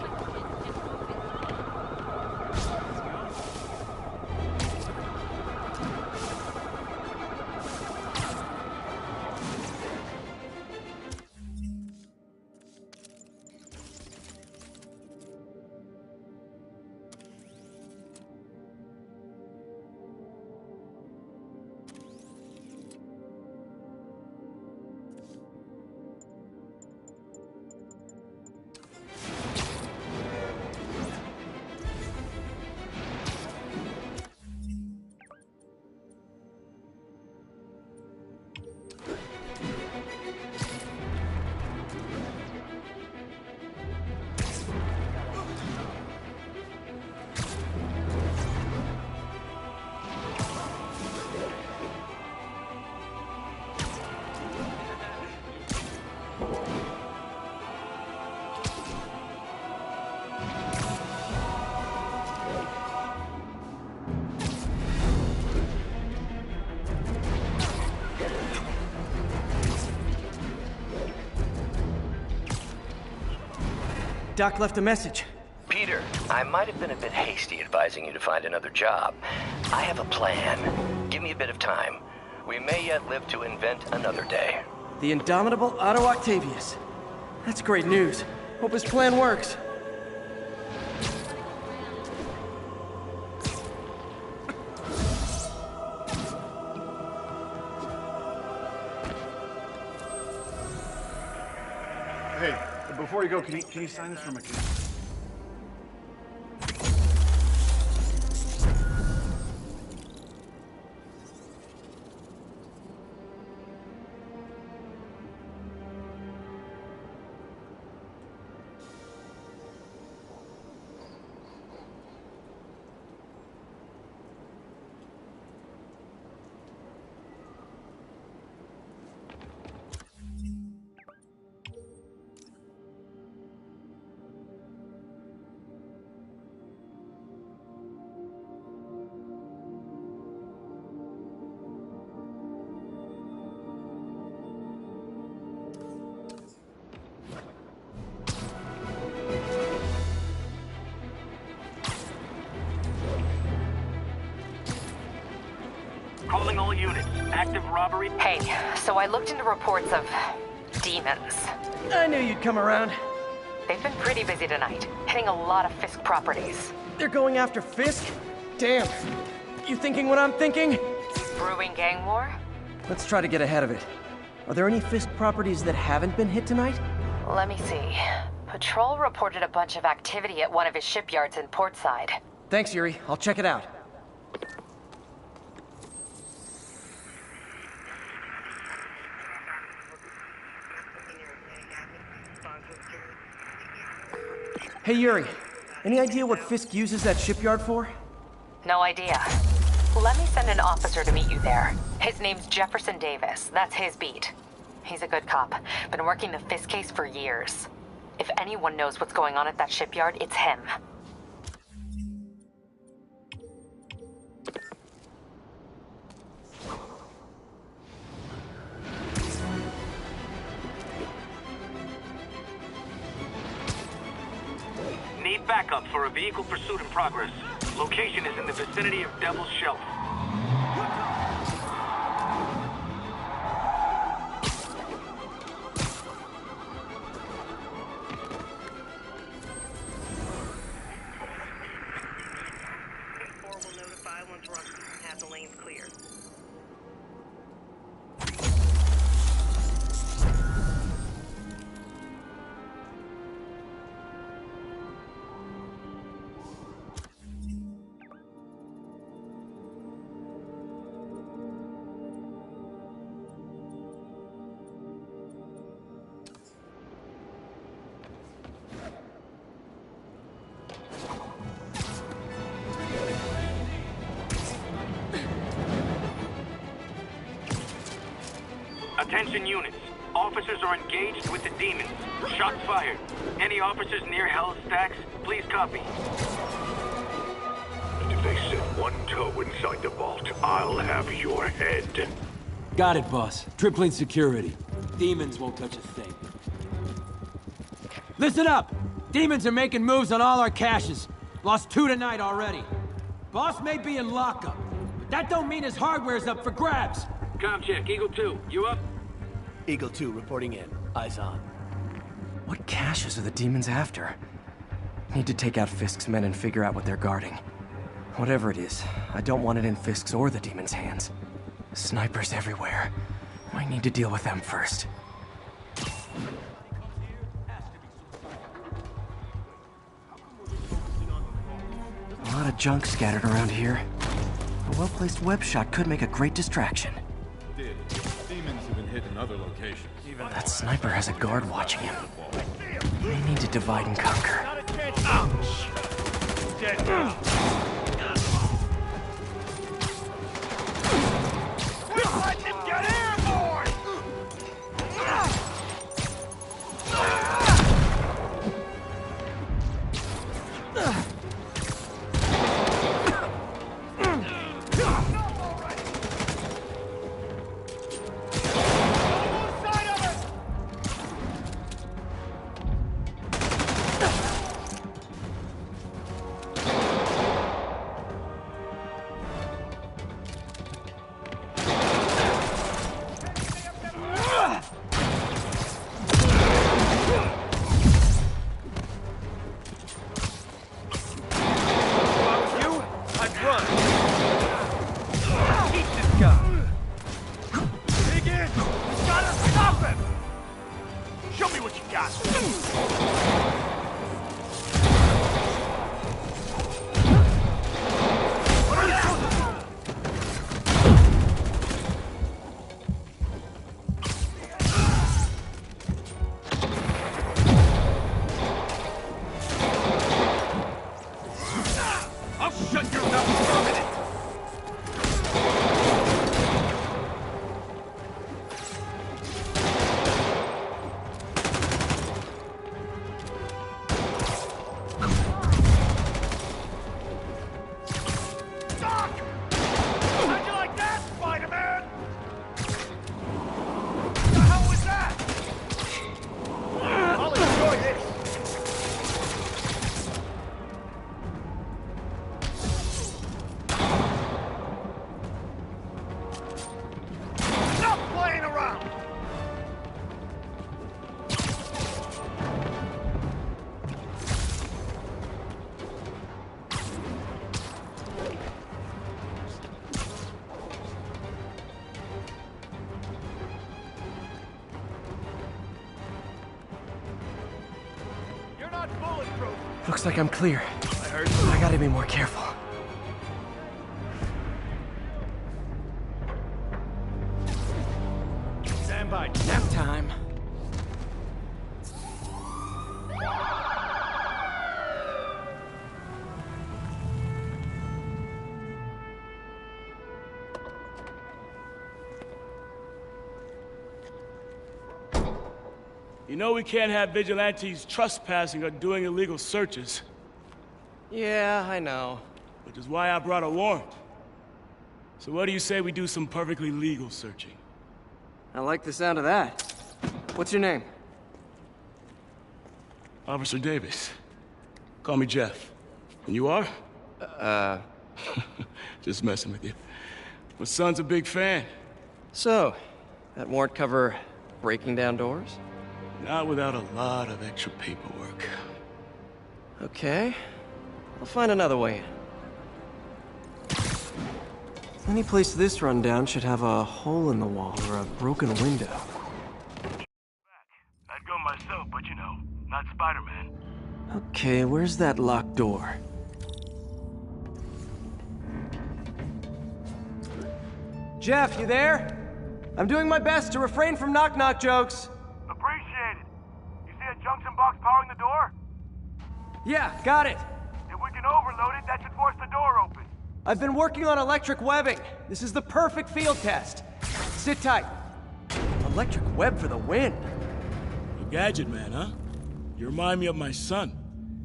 S3: Doc left a message.
S14: Peter, I might have been a bit hasty advising you to find another job. I have a plan. Give me a bit of time. We may yet live to invent another day.
S3: The indomitable Otto Octavius. That's great news. Hope his plan works.
S18: Hey, before you go, can you sign this for my kid?
S7: Calling all units. Active robbery.
S15: Hey, so I looked into reports of demons.
S3: I knew you'd come around.
S15: They've been pretty busy tonight, hitting a lot of Fisk properties.
S3: They're going after Fisk? Damn. You thinking what I'm thinking?
S15: Brewing gang war?
S3: Let's try to get ahead of it. Are there any Fisk properties that haven't been hit tonight?
S15: Let me see. Patrol reported a bunch of activity at one of his shipyards in Portside.
S3: Thanks, Yuri. I'll check it out. Hey, Yuri. Any idea what Fisk uses that shipyard for?
S15: No idea. Let me send an officer to meet you there. His name's Jefferson Davis. That's his beat. He's a good cop. Been working the Fisk case for years. If anyone knows what's going on at that shipyard, it's him.
S7: Need backup for a vehicle pursuit in progress. Location is in the vicinity of Devil's Shelf. Attention units. Officers are engaged with the demons. Shots fired. Any officers near Hell's Stacks, please copy.
S5: If they set one toe inside the vault, I'll have your head.
S1: Got it, boss. Tripling security. Demons won't touch a thing. Listen up! Demons are making moves on all our caches. Lost 2 tonight already. Boss may be in lockup, but that don't mean his hardware's up for grabs.
S7: Com check, Eagle 2, you up?
S3: Eagle 2 reporting in. Eyes on.
S11: What caches are the demons after? Need to take out Fisk's men and figure out what they're guarding. Whatever it is, I don't want it in Fisk's or the demons' hands. Snipers everywhere. I need to deal with them first. A lot of junk scattered around here. A well-placed web shot could make a great distraction.
S22: Demons have been hit in other locations.
S11: That sniper has a guard watching him. They need to divide and conquer.
S5: Ouch! Dead now. Quit letting him get airborne!
S11: Looks like I'm clear. I gotta be more careful.
S5: Stand by.
S11: Nap time.
S23: You know we can't have vigilantes trespassing or doing illegal searches.
S11: Yeah, I know.
S23: Which is why I brought a warrant. So what do you say we do some perfectly legal searching?
S11: I like the sound of that. What's your name?
S23: Officer Davis. Call me Jeff. And you are? Just messing with you. My son's a big fan.
S11: So, that warrant cover breaking down doors?
S23: Not without a lot of extra paperwork.
S11: Okay. I'll find another way in. Any place this rundown should have a hole in the wall or a broken window.
S5: I'd go myself, but you know, not Spider-Man.
S11: Okay, where's that locked door? Jeff, you there? I'm doing my best to refrain from knock-knock jokes.
S5: Appreciate it. You see a junction box powering the door?
S11: Yeah, got it.
S5: If we can overload it, that should force the door open.
S11: I've been working on electric webbing. This is the perfect field test. Sit tight.
S3: Electric web for the win.
S23: A gadget man, huh? You remind me of my son.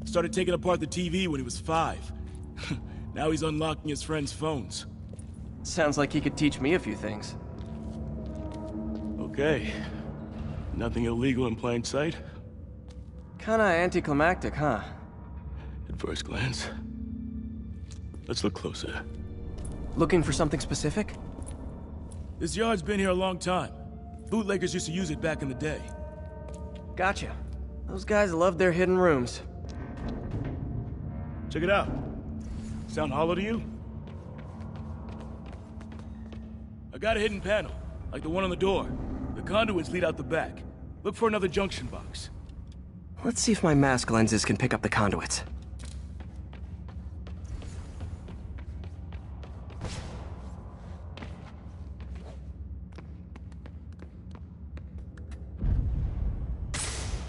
S23: Started taking apart the TV when he was 5. Now he's unlocking his friends' phones.
S3: Sounds like he could teach me a few things.
S23: Okay. Nothing illegal in plain sight?
S3: Kinda anticlimactic, huh?
S23: At first glance. Let's look closer.
S3: Looking for something specific?
S23: This yard's been here a long time. Bootleggers used to use it back in the day.
S3: Gotcha. Those guys love their hidden rooms.
S23: Check it out. Sound hollow to you? I got a hidden panel, like the one on the door. The conduits lead out the back. Look for another junction box.
S3: Let's see if my mask lenses can pick up the conduits.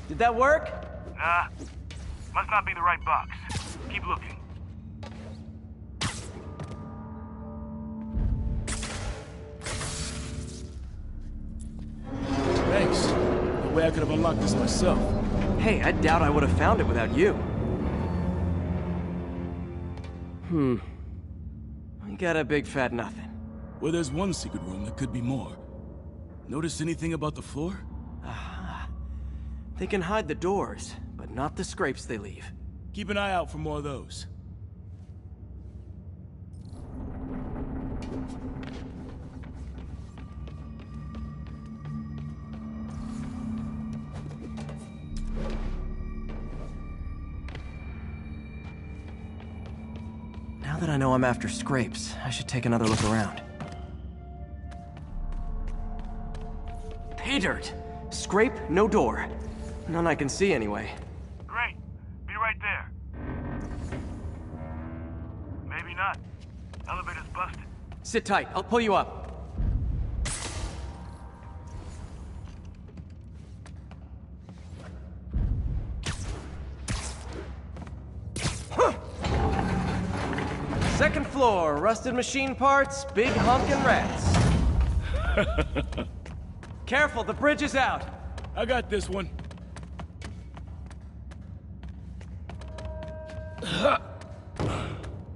S3: Did that work?
S23: Nah. Must not be the right box. Keep looking. Thanks. No way I could have unlocked this myself.
S3: Hey, I doubt I would have found it without you. We got a big fat nothing.
S23: Well, there's one secret room that could be more. Notice anything about the floor?
S3: They can hide the doors, but not the scrapes they leave.
S23: Keep an eye out for more of those.
S3: Now that I know I'm after scrapes, I should take another look around. Pay dirt! Scrape, no door. None I can see anyway.
S23: Great. Be right there. Maybe not. Elevator's busted.
S3: Sit tight. I'll pull you up. Second floor, rusted machine parts, big honkin' rats. Careful, the bridge is out.
S23: I got this one.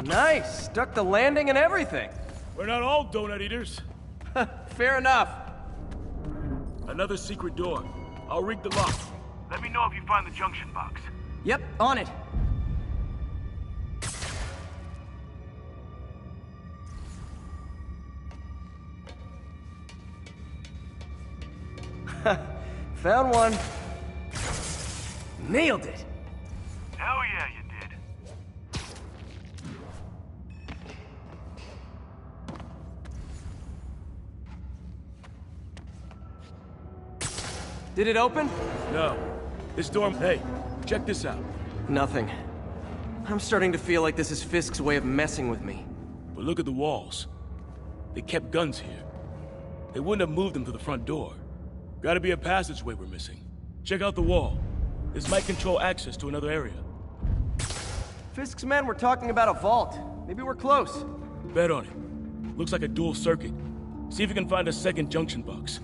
S3: Nice! Stuck the landing and everything!
S23: We're not all donut eaters.
S3: Fair enough.
S23: Another secret door. I'll rig the lock. Let me know if you find the junction box.
S3: Yep, on it. Found one. Nailed it.
S23: Hell yeah, you did.
S3: Did it open?
S23: No. This door... Hey, check this out.
S3: Nothing. I'm starting to feel like this is Fisk's way of messing with me.
S23: But look at the walls. They kept guns here. They wouldn't have moved them to the front door. Gotta be a passageway we're missing. Check out the wall. This might control access to another area.
S3: Fisk's men were talking about a vault. Maybe we're close.
S23: Bet on it. Looks like a dual circuit. See if you can find a second junction box.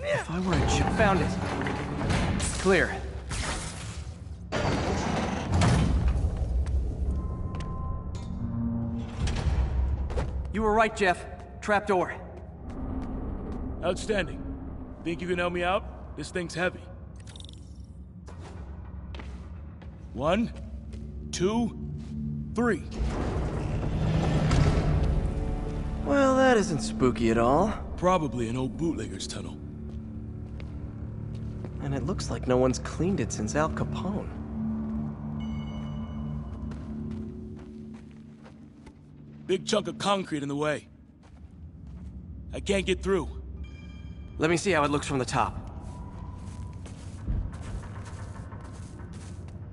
S3: If I were a found it. Clear. You were right, Jeff. Trapdoor.
S23: Outstanding. Think you can help me out? This thing's heavy. 1, 2, 3.
S3: Well, that isn't spooky at all.
S23: Probably an old bootlegger's tunnel.
S3: And it looks like no one's cleaned it since Al Capone.
S23: Big chunk of concrete in the way. I can't get through.
S3: Let me see how it looks from the top.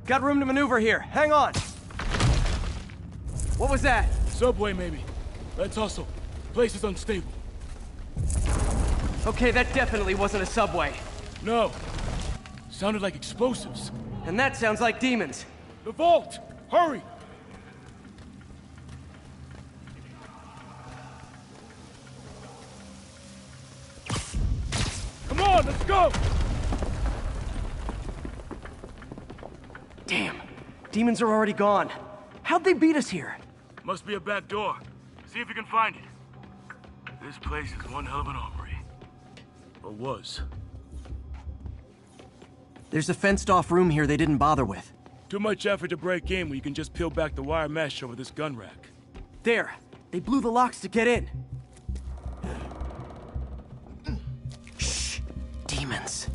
S3: Got room to maneuver here. Hang on. What was that?
S23: Subway, maybe. Let's hustle. Place is unstable.
S3: Okay, that definitely wasn't a subway.
S23: No. Sounded like explosives.
S3: And that sounds like demons.
S23: The vault! Hurry! Come on, let's go!
S3: Damn. Demons are already gone. How'd they beat us here?
S23: Must be a back door. See if you can find it. This place is one hell of an armory. Or was.
S3: There's a fenced-off room here they didn't bother with.
S23: Too much effort to break in when you can just peel back the wire mesh over this gun rack.
S3: There. They blew the locks to get in. Shh. Demons.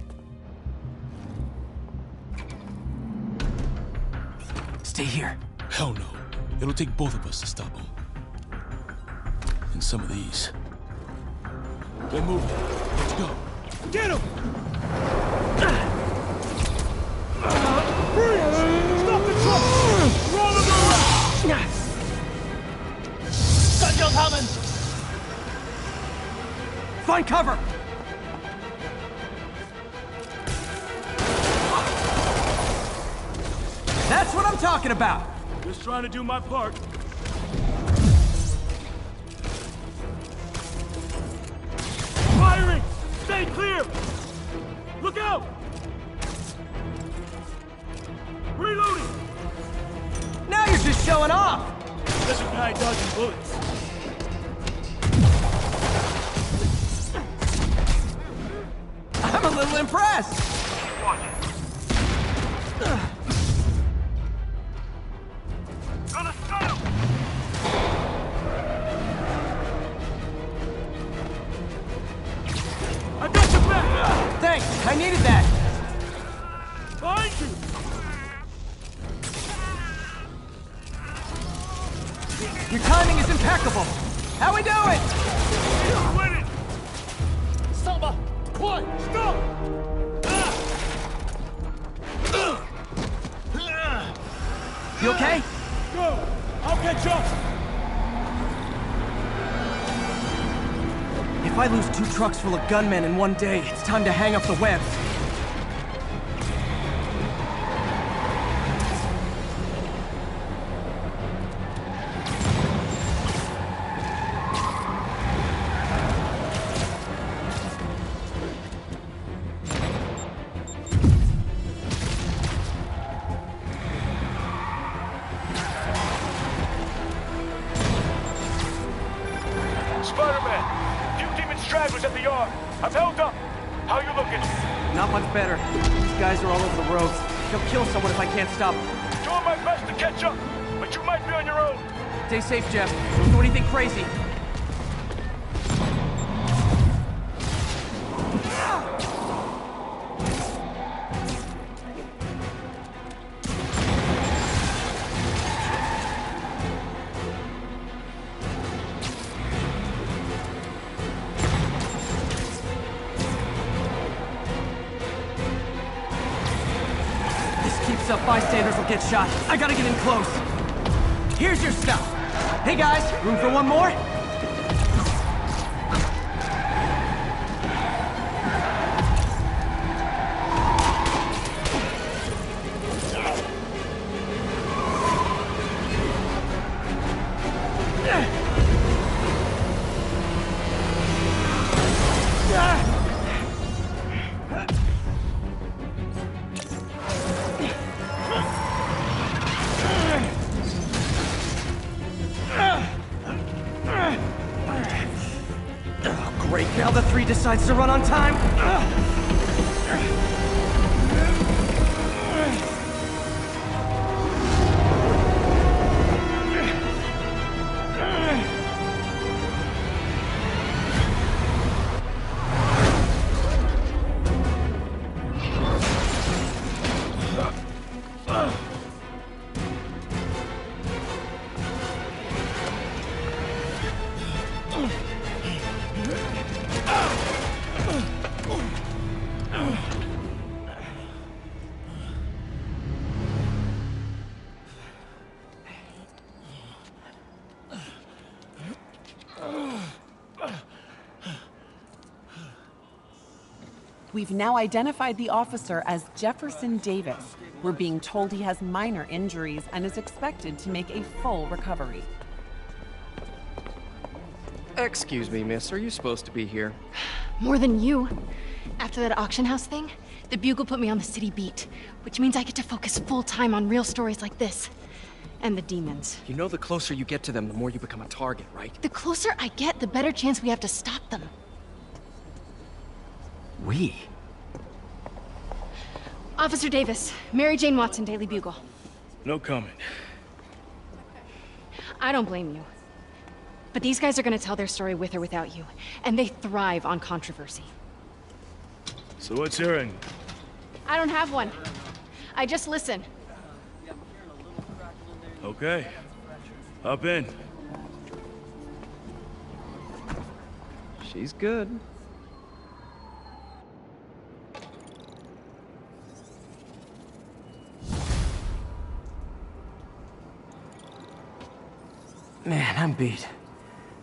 S3: Stay here.
S23: Hell no. It'll take both of us to stop them. And some of these. They're moving. Let's go. Get him! Freeze! Stop the truck! We're on the ground! Gun coming!
S3: Find cover! That's what I'm talking about!
S23: Just trying to do my part. Firing! Stay clear! Look out! Reloading!
S3: Now you're just showing off!
S23: There's a guy dodging bullets.
S3: I'm a little impressed!
S23: Gonna stun him! I got your back!
S3: Thanks, I needed that!
S23: Behind you!
S3: Your timing is impeccable! How we doing?
S23: We're winning! Samba! Quiet! Stop!
S3: You okay?
S23: Go! I'll catch up!
S3: If I lose 2 trucks full of gunmen in one day, it's time to hang up the webs.
S23: Spider-Man! Few demon stragglers at the yard. I've held up. How you looking?
S3: Not much better. These guys are all over the roads. They'll kill someone if I can't stop them.
S23: Doing my best to catch up, but you might be on your own.
S3: Stay safe, Jeff. Don't do anything crazy. Up, bystanders will get shot. I gotta get in close. Here's your stuff. Hey guys, room for one more? Great, now the 3 decides to run on time.
S2: We've now identified the officer as Jefferson Davis. We're being told he has minor injuries and is expected to make a full recovery.
S11: Excuse me, miss. Are you supposed to be here?
S9: More than you. After that auction house thing, the Bugle put me on the city beat, which means I get to focus full-time on real stories like this. And the demons.
S11: You know the closer you get to them, the more you become a target, right?
S9: The closer I get, the better chance we have to stop them.
S11: We?
S9: Officer Davis, Mary Jane Watson, Daily Bugle.
S23: No comment.
S9: I don't blame you. But these guys are gonna tell their story with or without you, and they thrive on controversy.
S23: So what's your angle?
S9: I don't have one. I just listen.
S23: Okay. Hop in.
S11: She's good.
S3: Man, I'm beat.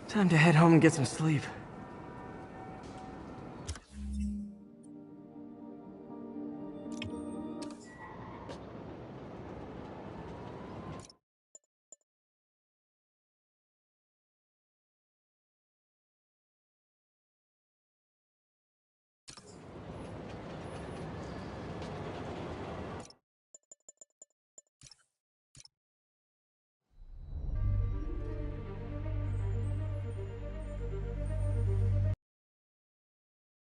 S3: Time to head home and get some sleep.